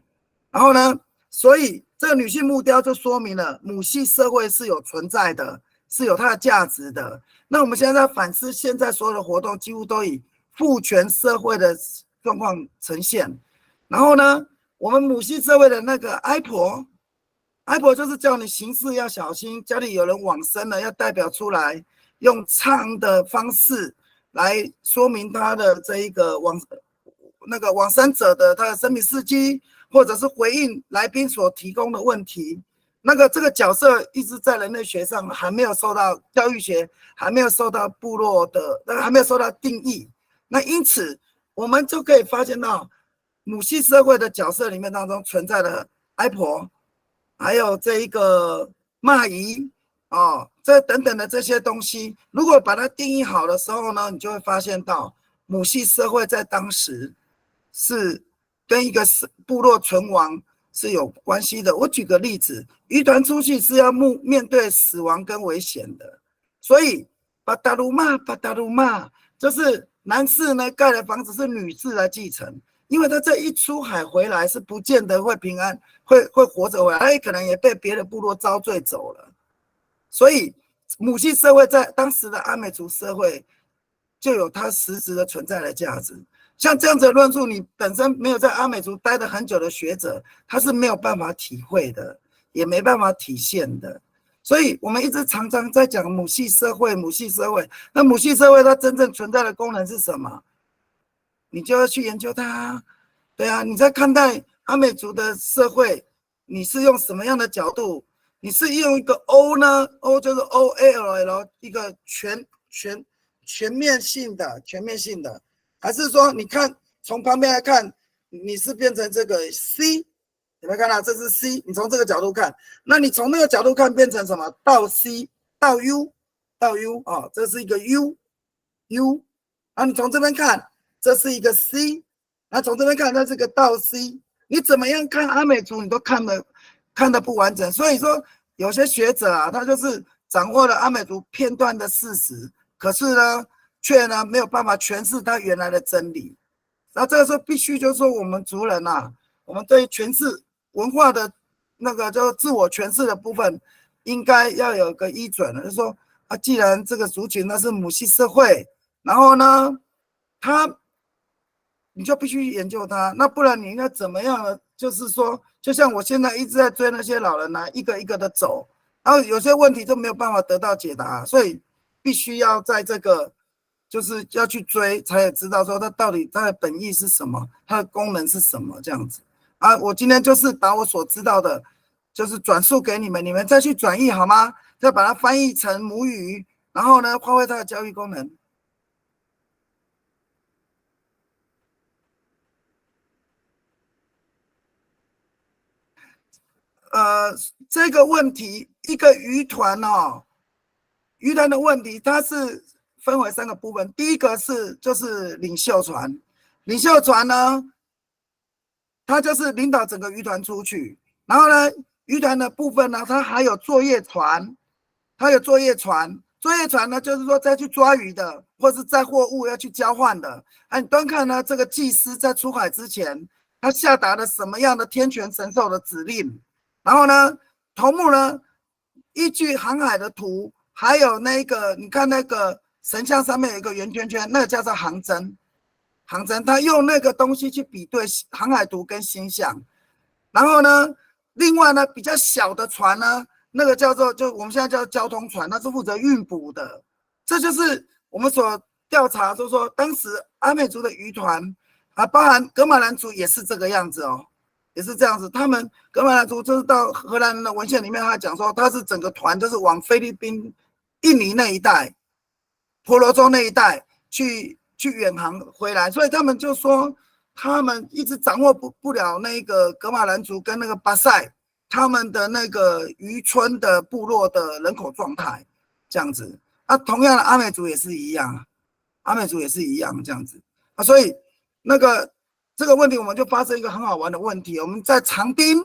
然后呢，所以这个女性木雕就说明了母系社会是有存在的，是有它的价值的。那我们现在在反思，现在所有的活动几乎都以父权社会的状况呈现。然后呢，我们母系社会的那个哀婆就是叫你行事要小心，家里有人往生了，要代表出来，用唱的方式来说明他的这一个往生者的他的生命事迹，或者是回应来宾所提供的问题。这个角色一直在人类学上还没有受到教育学，还没有受到部落的，还没有受到定义。那因此，我们就可以发现到母系社会的角色里面当中存在的哀婆，还有这一个骂姨这等等的这些东西，如果把它定义好的时候呢，你就会发现到母系社会在当时是跟一个部落存亡是有关系的。我举个例子，渔团出去是要面对死亡跟危险的，所以巴达鲁玛就是男士呢盖的房子是女士来继承，因为他这一出海回来是不见得会平安，会活着回来，他也可能也被别的部落遭罪走了。所以母系社会在当时的阿美族社会就有它实质的存在的价值。像这样子的论述，你本身没有在阿美族待得很久的学者，他是没有办法体会的，也没办法体现的。所以我们一直常常在讲母系社会。那母系社会它真正存在的功能是什么？你就要去研究它。对啊，你在看待阿美族的社会，你是用什么样的角度？你是用一个 O 呢 ？O 就是 OLL 一个全面性的，还是说你看从旁边来看，你是变成这个 C？ 有没有看到？这是 C， 你从这个角度看，那你从那个角度看变成什么？到 C 到 U 这是一个 U， 然后你从这边看，这是一个 C， 那从这边看，它是个倒 C。你怎么样看阿美族，你都看得不完整。所以说，有些学者啊，他就是掌握了阿美族片段的事实，可是呢，却呢没有办法诠释他原来的真理。那这个时候必须就是说，我们族人啊，我们对诠释文化的那个就自我诠释的部分，应该要有个依准了，就是说既然这个族群那是母系社会，然后呢，你就必须研究它，那不然你应该怎么样呢？就是说，就像我现在一直在追那些老人啊，一个一个的走，然后有些问题都没有办法得到解答，所以必须要在这个就是要去追，才也知道说它到底它的本意是什么，它的功能是什么这样子啊。我今天就是把我所知道的，就是转述给你们，你们再去转译好吗？再把它翻译成母语，然后呢，发挥它的教育功能。这个问题，一个渔团的问题，它是分为3个部分。第一个就是领袖船，领袖船呢，它就是领导整个渔团出去。然后呢，渔团的部分呢，它还有作业船，作业船呢，就是说再去抓鱼的，或是载货物要去交换的。你端看呢，这个祭司在出海之前，他下达了什么样的天权神授的指令？然后呢，头目呢，依据航海的图，还有那个你看那个神像上面有一个圆圈圈，那个叫做航针。他用那个东西去比对航海图跟星象。然后呢，另外呢，比较小的船呢，那个叫做就我们现在叫交通船，它是负责运补的。这就是我们所调查，就是说当时阿美族的渔团包含噶玛兰族也是这个样子哦，也是这样子。他们噶玛兰族就是到荷兰人的文献里面，他讲说他是整个团就是往菲律宾、印尼那一带、婆罗洲那一带去远航回来，所以他们就说他们一直掌握不了那个噶玛兰族跟那个巴塞他们的那个渔村的部落的人口状态这样子。同样的阿美族也是一样，这样子所以这个问题我们就发生一个很好玩的问题。我们在长滨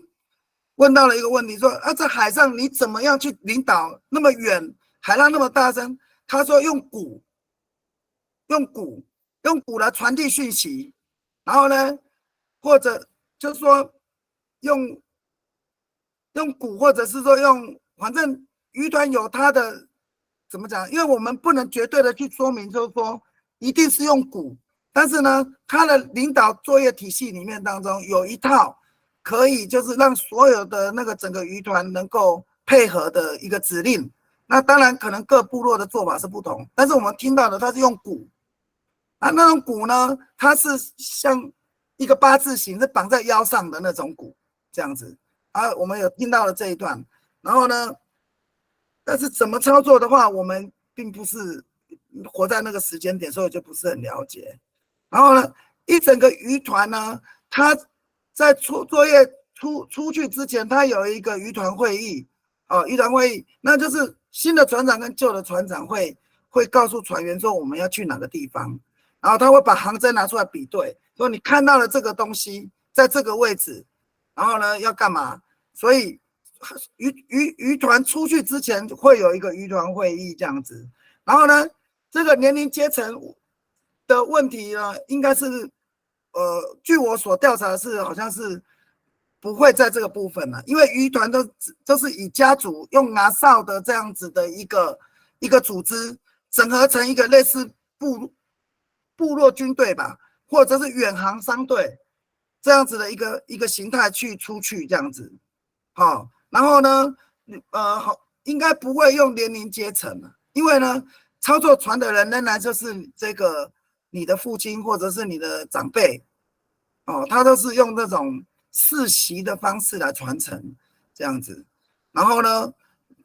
问到了一个问题，说在海上你怎么样去领导那么远，海浪那么大声？他说用鼓来传递讯息，然后呢，或者就是说用鼓，或者是说反正渔团有他的怎么讲？因为我们不能绝对的去说明，就是说一定是用鼓，但是呢，他的领导作业体系里面当中有一套可以就是让所有的那个整个渔团能够配合的一个指令。那当然可能各部落的做法是不同，但是我们听到的它是用鼓那种鼓呢，它是像一个8字形，是绑在腰上的那种鼓这样子我们有听到了这一段。然后呢，但是怎么操作的话，我们并不是活在那个时间点，所以就不是很了解。然后呢，一整个渔团呢，它在作业出去之前，它有一个渔团会议那就是新的船长跟旧的船长会告诉船员说我们要去哪个地方，然后他会把航针拿出来比对，说你看到了这个东西在这个位置，然后呢要干嘛？所以渔团出去之前会有一个渔团会议这样子。然后呢，这个年龄阶层的问题呢，应该是据我所调查的是，好像是不会在这个部分了，因为渔团都是以家族用拿哨的这样子的一个组织整合成一个类似部落军队吧，或者是远航商队这样子的一个形态出去这样子。然后呢，应该不会用年龄阶层了，因为呢，操作船的人仍然就是这个你的父亲或者是你的长辈他都是用这种世袭的方式来传承这样子。然后呢，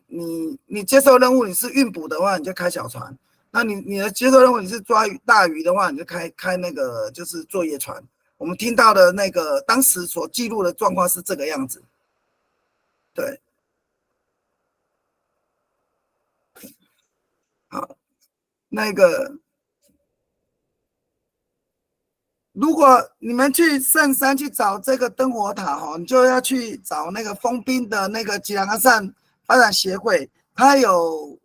你接受任务你是运补的话，你就开小船；那你的接受任务你是抓大鱼的话，你就开那个就是作业船。我们听到的那个当时所记录的状况是这个样子。对，好，那个如果你们去圣山去找这个灯火塔你就要去找那个丰滨的那个吉兰阿善发展协会，它有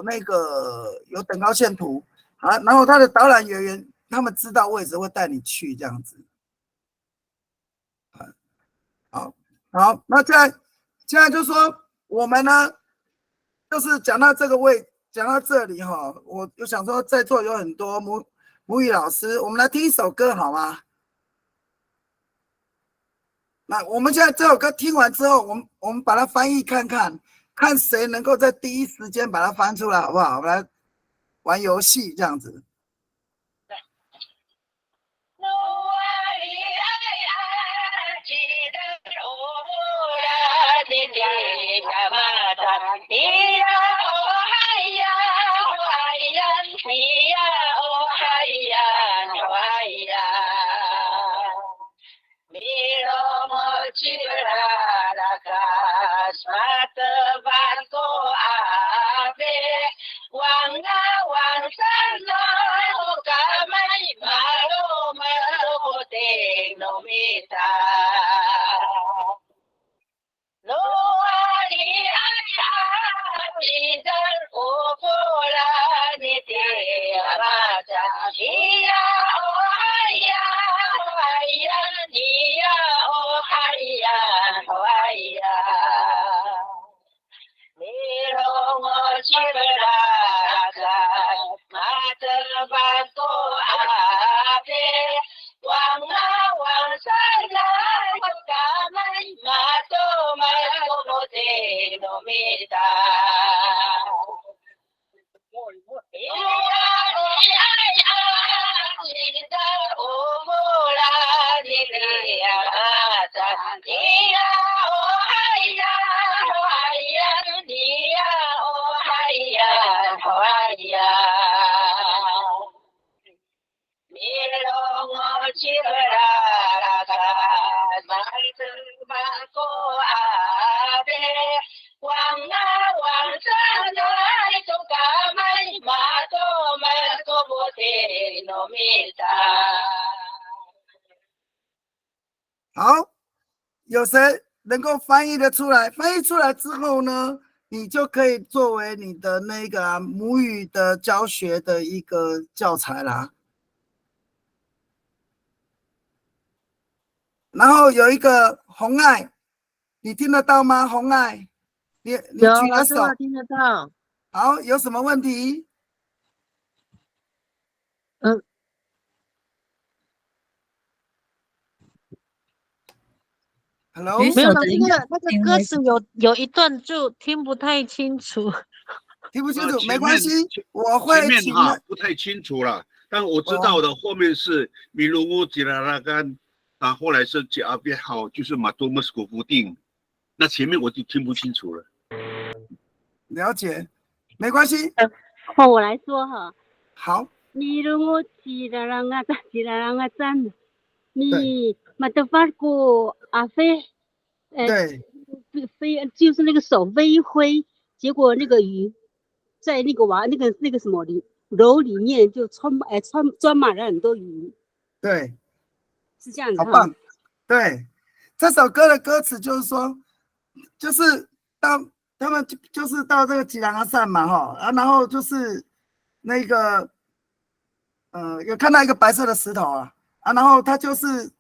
那个有等高线图然后他的导览人员他们知道位置会带你去这样子。好，那现在就说我们呢，就是讲到这里我就想说在座有很多母语老师，我们来听一首歌好吗？那我们现在这首歌听完之后，我们把它翻译看看谁能够在第一时间把它翻出来，好不好？我们来玩游戏这样子。Wang 好，有谁能够翻译的出来？翻译出来之后呢，你就可以作为你的那个母语的教学的一个教材啦。然后有一个红爱，你听得到吗？红爱，你举了手，听得到。好，有什么问题？Hello， 没有，老师，那个歌词有一段就听不太清楚。听不清楚没关系，我会前面不太清楚了，但我知道的后面是米卢乌吉拉拉干啊，后来是加别好，就是马多莫斯古夫定，那前面我就听不清楚了。了解，没关系。换我来说哈。好。米卢乌吉拉拉拉赞，你马德法古阿飞，对，飞就是那个手飞一挥，结果那个鱼在那个那个什么楼里面就装满了很多鱼。对，是这样子。好棒。对，这首歌的歌词就是说，就是他们就是到这个吉兰阿善嘛哈，然后就是那个有看到一个白色的石头然后他就是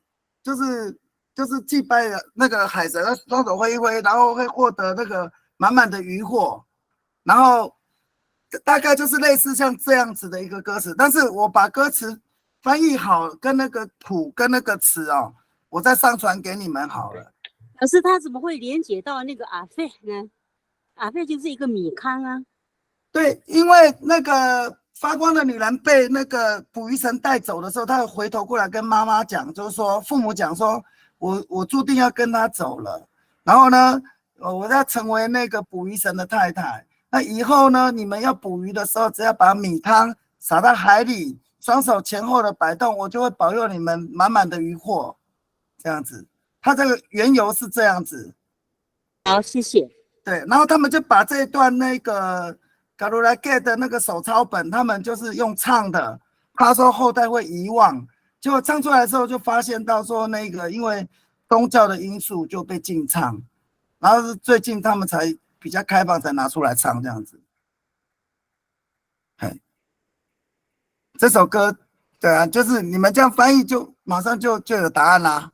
祭拜的那个海神，他双手挥一挥，然后会获得那个满满的渔获，然后大概就是类似像这样子的一个歌词，但是我把歌词翻译好，跟那个谱跟那个词我再上传给你们好了。可是他怎么会连接到那个阿费呢？阿费就是一个米糠啊。对，因为那个发光的女人被那个捕鱼神带走的时候，她回头过来跟妈妈讲，就是说父母讲说，我注定要跟他走了，然后呢，我要成为那个捕鱼神的太太。那以后呢，你们要捕鱼的时候，只要把米糠撒到海里，双手前后的摆动，我就会保佑你们满满的渔获。这样子，它这个缘由是这样子。好，谢谢。对，然后他们就把这一段那个卡罗拉盖的那个手抄本，他们就是用唱的，他说后代会遗忘，结果唱出来的时候就发现到说那个因为宗教的因素就被禁唱，然后是最近他们才比较开放才拿出来唱这样子。这首歌，对啊，就是你们这样翻译就马上就有答案啦。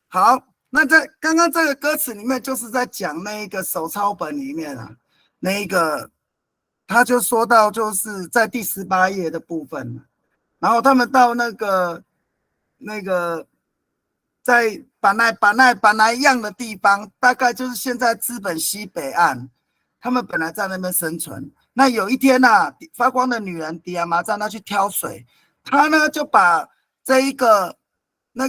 好，那在刚刚这个歌词里面，就是在讲那一个手抄本里面那一个他就说到，就是在第18页的部分，然后他们到那个在板奈一样的地方，大概就是现在资本西北岸，他们本来在那边生存。那有一天发光的女人迪亚麻让他去挑水，他呢就把这一个那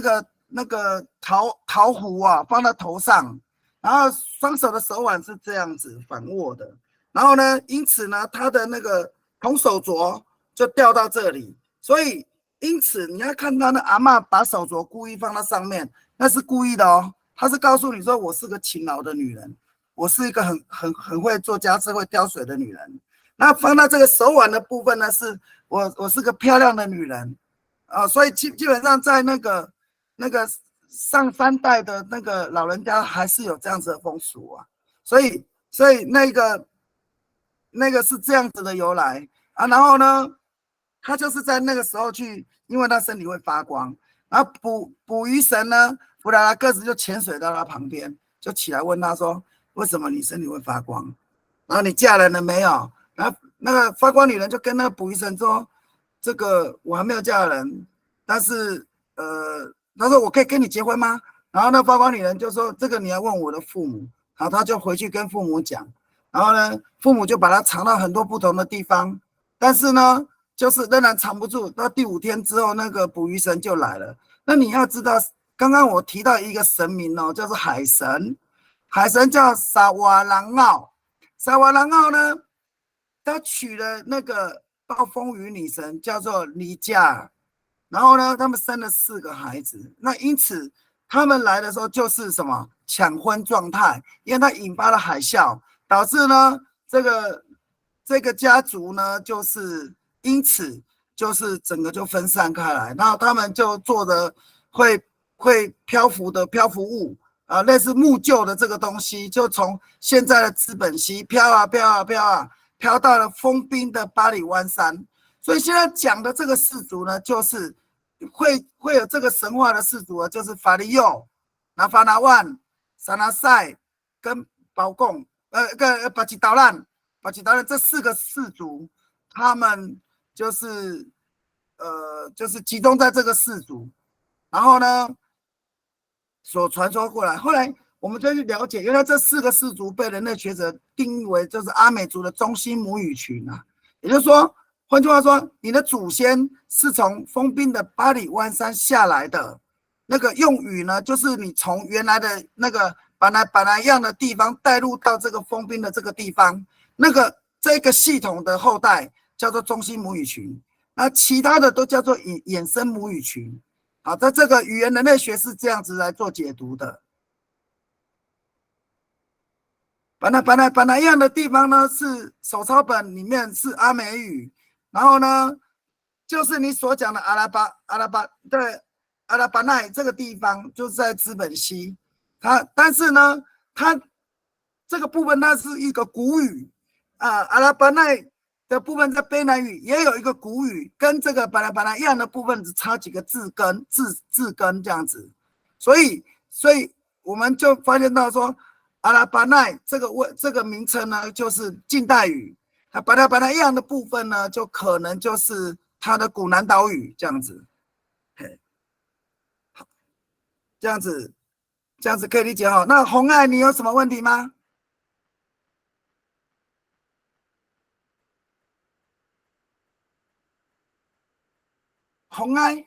个陶壶放在头上，然后双手的手腕是这样子反握的，然后呢，因此呢，他的那个铜手镯就掉到这里，所以因此你要看他的阿嬷把手镯故意放在上面，那是故意的哦，他是告诉你说我是个勤劳的女人，我是一个很会做家事会挑水的女人。那放到这个手腕的部分呢，是我是个漂亮的女人所以基本上在那个上3代的那个老人家还是有这样子的风俗所以那个是这样子的由来然后呢，他就是在那个时候去，因为他身体会发光，然后捕鱼神呢布拉拉各自就潜水到他旁边，就起来问他说：“为什么你身体会发光？然后你嫁人了没有？”然后那个发光女人就跟那个捕鱼神说：“这个我还没有嫁人，但是他说我可以跟你结婚吗？”然后那发光女人就说：“这个你要问我的父母。”然后他就回去跟父母讲，然后呢，父母就把他藏到很多不同的地方，但是呢，就是仍然藏不住。到第5天之后，那个捕鱼神就来了。那你要知道，刚刚我提到一个神明哦，叫做海神，海神叫萨瓦朗奥。萨瓦朗奥呢，他娶了那个暴风雨女神，叫做黎加尔。然后呢，他们生了4个孩子。那因此，他们来的时候就是什么抢婚状态，因为它引发了海啸，导致呢这个家族呢，就是因此就是整个就分散开来，然后他们就做的会漂浮的漂浮物啊，类似木臼的这个东西，就从现在的资本溪飘啊飘啊飘啊，飘到了封冰的巴里湾山。所以现在讲的这个氏族呢，就是会有这个神话的氏族啊，就是法利佑、拿法拿万、萨拿塞跟保贡，巴吉岛兰这4个氏族，他们就是集中在这个氏族，然后呢所传说过来。后来我们就去了解，原来这4个氏族被人类学者定义为就是阿美族的中心母语群啊，也就是说。换句话说，你的祖先是从封冰的巴里湾山下来的，那个用语呢，就是你从原来的那个本来一样的地方带入到这个封冰的这个地方，这个系统的后代叫做中心母语群，那其他的都叫做衍生母语群。好，在这个语言人类学是这样子来做解读的。本来一样的地方呢，是手抄本里面是阿美语。然后呢，就是你所讲的阿拉巴奈这个地方，就是在资本溪。但是呢，它这个部分它是一个古语啊，阿拉巴奈的部分在卑南语也有一个古语，跟这个巴拉一样的部分只差几个字根这样子。所以我们就发现到说，阿拉巴奈这个名称呢，就是近代语。巴拉一样的部分呢，就可能就是它的古南岛语这样子，好，这样子可以理解哈。那红爱，你有什么问题吗？红爱，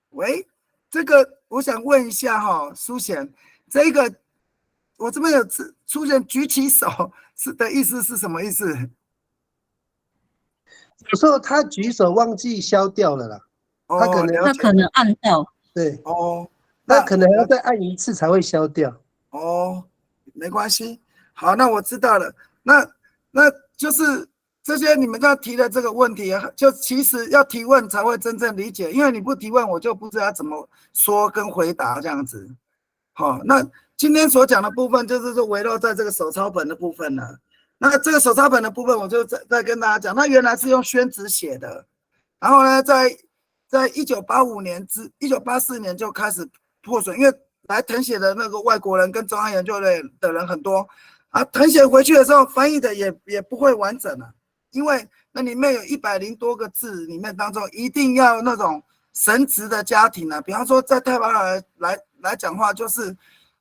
喂，这个我想问一下哈，苏贤，这个。我这边有出现举起手的意思是什么意思？有时候他举手忘记消掉了啦，他可能按到，对哦，那可能还要再按1次才会消掉。哦，没关系，好，那我知道了。那就是这些你们刚提的这个问题，就其实要提问才会真正理解，因为你不提问，我就不知道怎么说跟回答这样子。好，那。今天所讲的部分就是说围绕在这个手抄本的部分了。那这个手抄本的部分，我就再跟大家讲，它原来是用宣纸写的，然后呢，在1985年至1984年就开始破损，因为来誊写的那个外国人跟中央研究类的人很多啊，誊写回去的时候翻译的也不会完整了，因为那里面有100多个字，里面当中一定要那种神职的家庭啊，比方说在太巴来讲话就是。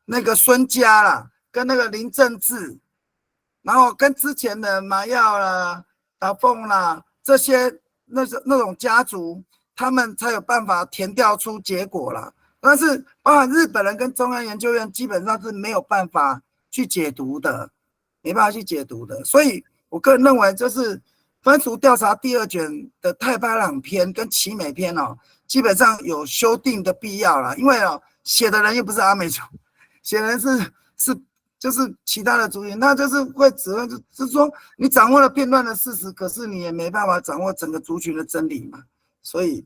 那个孙家啦，跟那个林正志，然后跟之前的麻药啦、达凤啦这些那种家族，他们才有办法填调出结果啦。但是包含日本人跟中央研究院基本上是没有办法去解读的，所以我个人认为，就是番薯调查第2卷的太巴朗篇跟奇美篇哦，基本上有修订的必要啦，因为哦写的人又不是阿美族。显然就是其他的族群，那就是会指问，就是说你掌握了片段的事实，可是你也没办法掌握整个族群的真理嘛。所以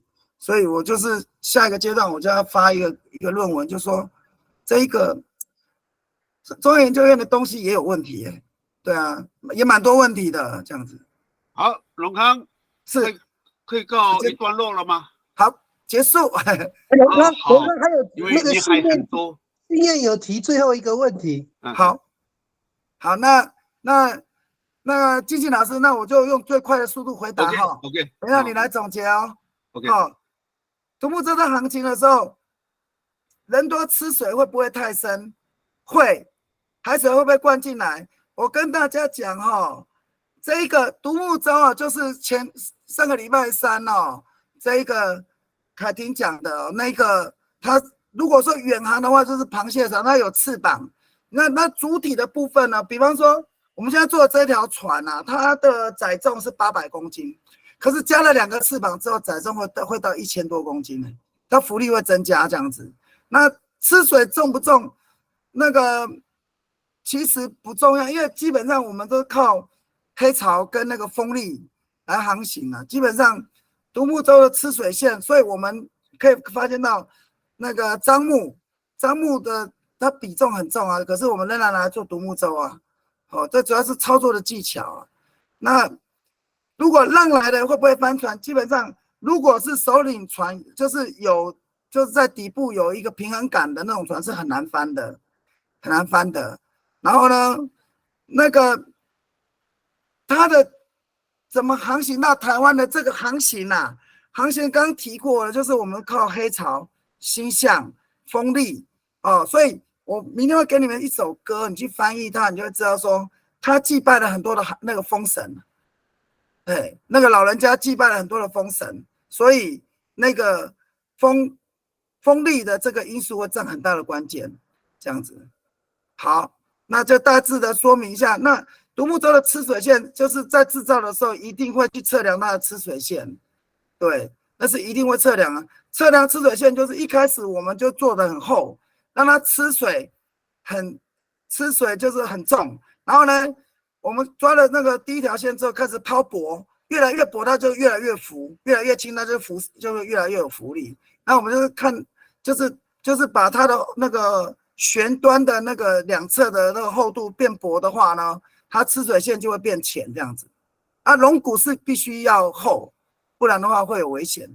我就是下一个阶段我就要发一个论文，就说这一个中央研究院的东西也有问题对啊，也蛮多问题的这样子。好，龙康是可以告一段落了吗？好，结束。我刚还有那个经验有提最后一个问题。好，那金信老师，那我就用最快的速度回答哈。OK， 等一下你来总结哦。OK， 独木舟在航行的时候，人多吃水会不会太深？会，海水会不会灌进来？我跟大家讲哈，这一个独木舟啊，就是上个礼拜三哦，这一个凯婷讲的那个，它如果说远航的话，就是螃蟹船，它有翅膀。那主体的部分呢？比方说我们现在坐的这条船啊，它的载重是800公斤，可是加了2个翅膀之后，载重会到1000多公斤呢，它浮力会增加这样子。那吃水重不重？那个其实不重要，因为基本上我们都靠黑潮跟那个风力来航行啊。基本上独木舟的吃水线，所以我们可以发现到那个樟木的它比重很重啊，可是我们仍然拿来做独木舟啊。这主要是操作的技巧啊。那如果浪来了会不会翻船？基本上如果是首领船，就是在底部有一个平衡感的那种船是很难翻的。然后呢，那个它的怎么航行到台湾的这个航行啊？航行刚提过了，就是我们靠黑潮、星象、风力所以我明天会给你们一首歌，你去翻译它，你就会知道说，他祭拜了很多的那个风神，对，那个老人家祭拜了很多的风神，所以那个风力的这个因素会占很大的关键，这样子。好，那就大致的说明一下。那独木舟的吃水线，就是在制造的时候一定会去测量它的吃水线，对，那是一定会测量啊。测量吃水线就是一开始我们就做得很厚。让它吃水就是很重，然后呢，我们抓了那个第一条线之后开始抛薄，越来越薄它就越来越浮，越来越轻它就会越来越有浮力。那我们就是看，就是把它的那个旋端的那个两侧的那个厚度变薄的话呢，它吃水线就会变浅这样子。龙骨是必须要厚，不然的话会有危险。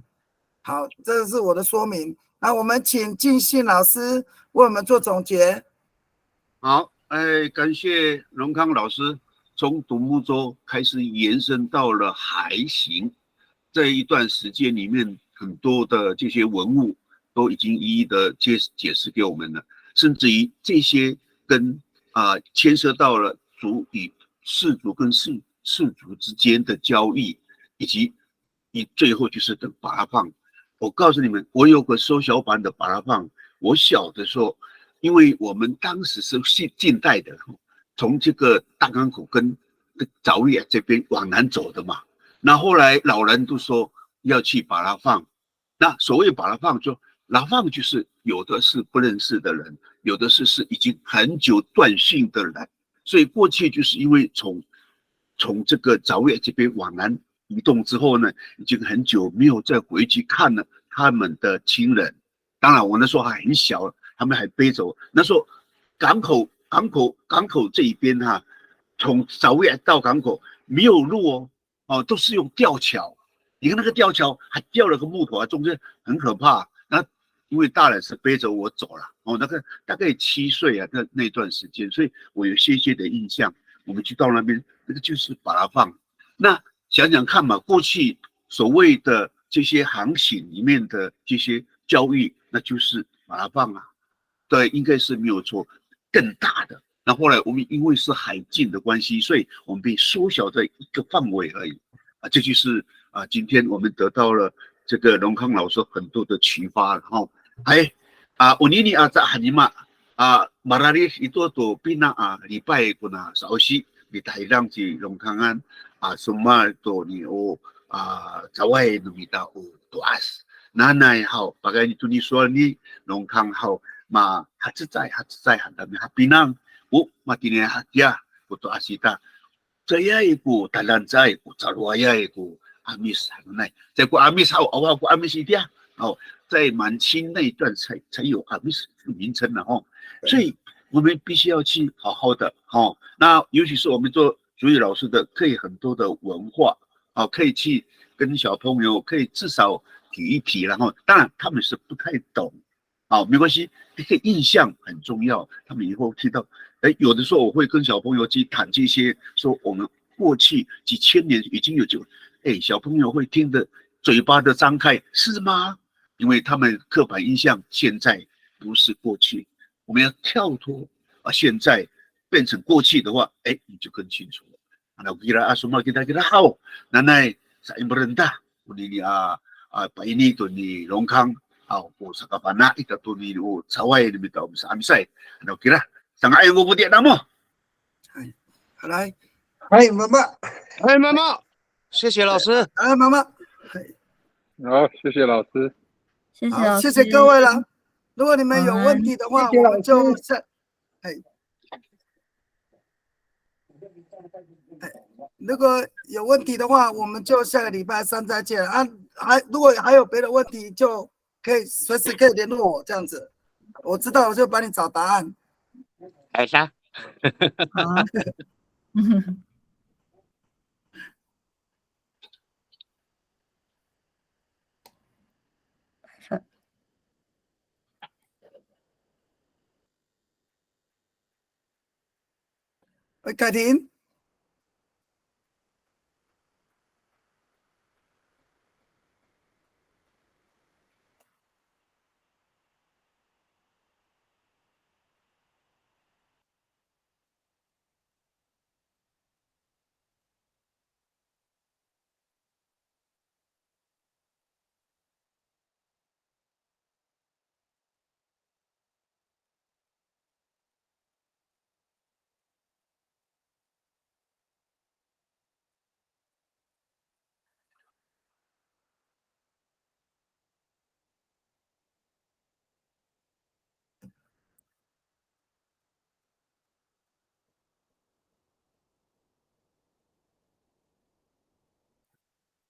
好，这是我的说明。那我们请进信老师为我们做总结。好，感谢荣康老师，从独木舟开始延伸到了海行，这一段时间里面，很多的这些文物都已经一一的解释给我们了，甚至于这些跟牵涉到了族与氏族跟氏族之间的交易，以及最后就是等把它放。我告诉你们，我有个缩小版的把它放。我小的时候，因为我们当时是近代的，从这个大港口跟早野这边往南走的嘛。那后来老人都说要去把它放。那所谓把它放，就拿放就是有的是不认识的人，有的是已经很久断讯的人。所以过去就是因为从这个早野这边往南移动之后呢，已经很久没有再回去看了他们的亲人。当然我那时候还很小，他们还背走。那时候港口这一边从早野到港口没有路都是用吊桥。你看那个吊桥还吊了个木头中间很可怕。那因为大人是背着我走了那个大概7岁那段时间，所以我有些的印象。我们去到那边，那个就是把它放。那想想看嘛，过去所谓的这些航行里面的这些交易，那就是把它放对，应该是没有错。更大的，那后来我们因为是海禁的关系，所以我们被缩小在一个范围而已这就是今天我们得到了这个荣康老师很多的启发unini在海嘛marari itu tuh pina lipai kuna sausi di Thailand si Rongkangan semua to ni zawai numita tuas nanai hao bagai itu ni soal ni Rongkang hao ma hatzai handami hapinang matine hatia to asita saya iku talanzai ku zarwaya iku amis hanai 在过 amis hao awal 过 amis 一点在满清那一段才有amis 名称的所以我们必须要去好好的那尤其是我们做主语老师的，可以很多的文化可以去跟小朋友可以至少提一提，然后当然他们是不太懂，好，没关系，这个印象很重要。他们以后听到，有的时候我会跟小朋友去谈这些，说我们过去几千年已经有小朋友会听的嘴巴的张开，是吗？因为他们刻板印象现在不是过去，我们要跳脱现在变成过去的话，你就更清楚了。Anak kira semua kita tahu, nanai sa imberentah, ini pa ini tu ni longkang, po sa kapana ita tu ni sawai ni bitaw sa amisay. Anak kira, sangat ayong uputi na mo. 来，妈妈，妈妈，谢谢老师。妈妈，好，谢谢老师。好，谢谢各位了。如果你们有问题的话，我们就如果有问题的话，我们就下个礼拜三再见啊！如果还有别的问题，就可以随时可以联络我这样子。我知道，我就帮你找答案。好的。喂，凯婷。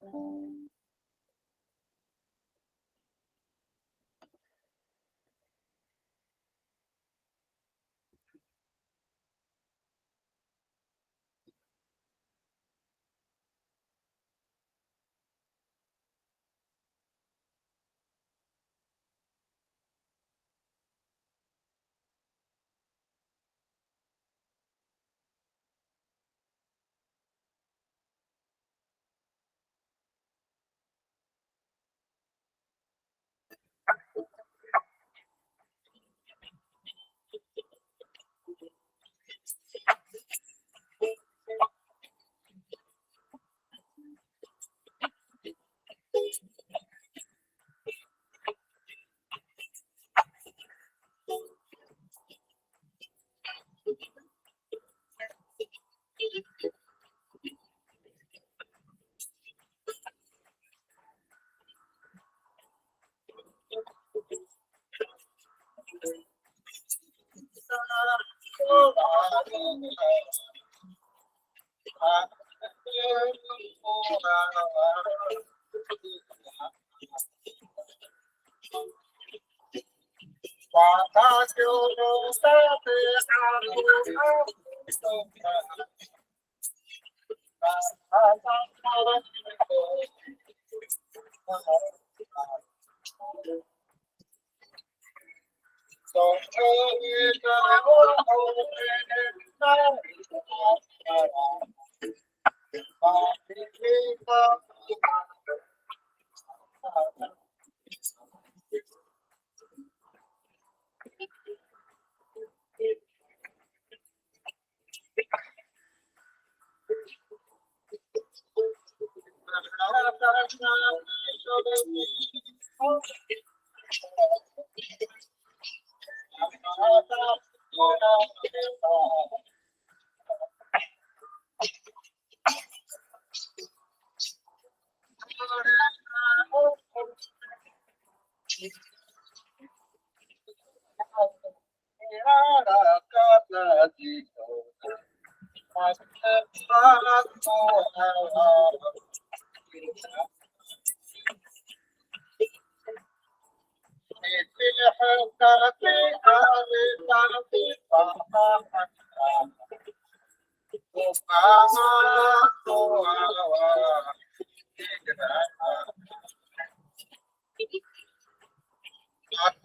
Thank you.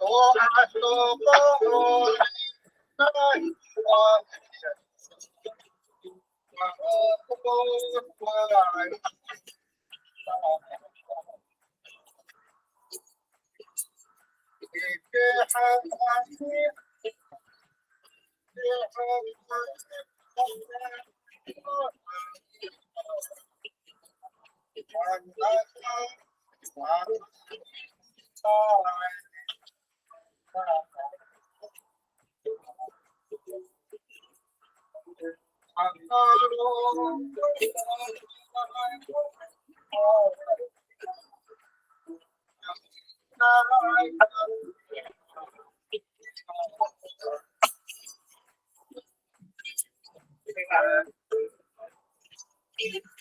Thank you.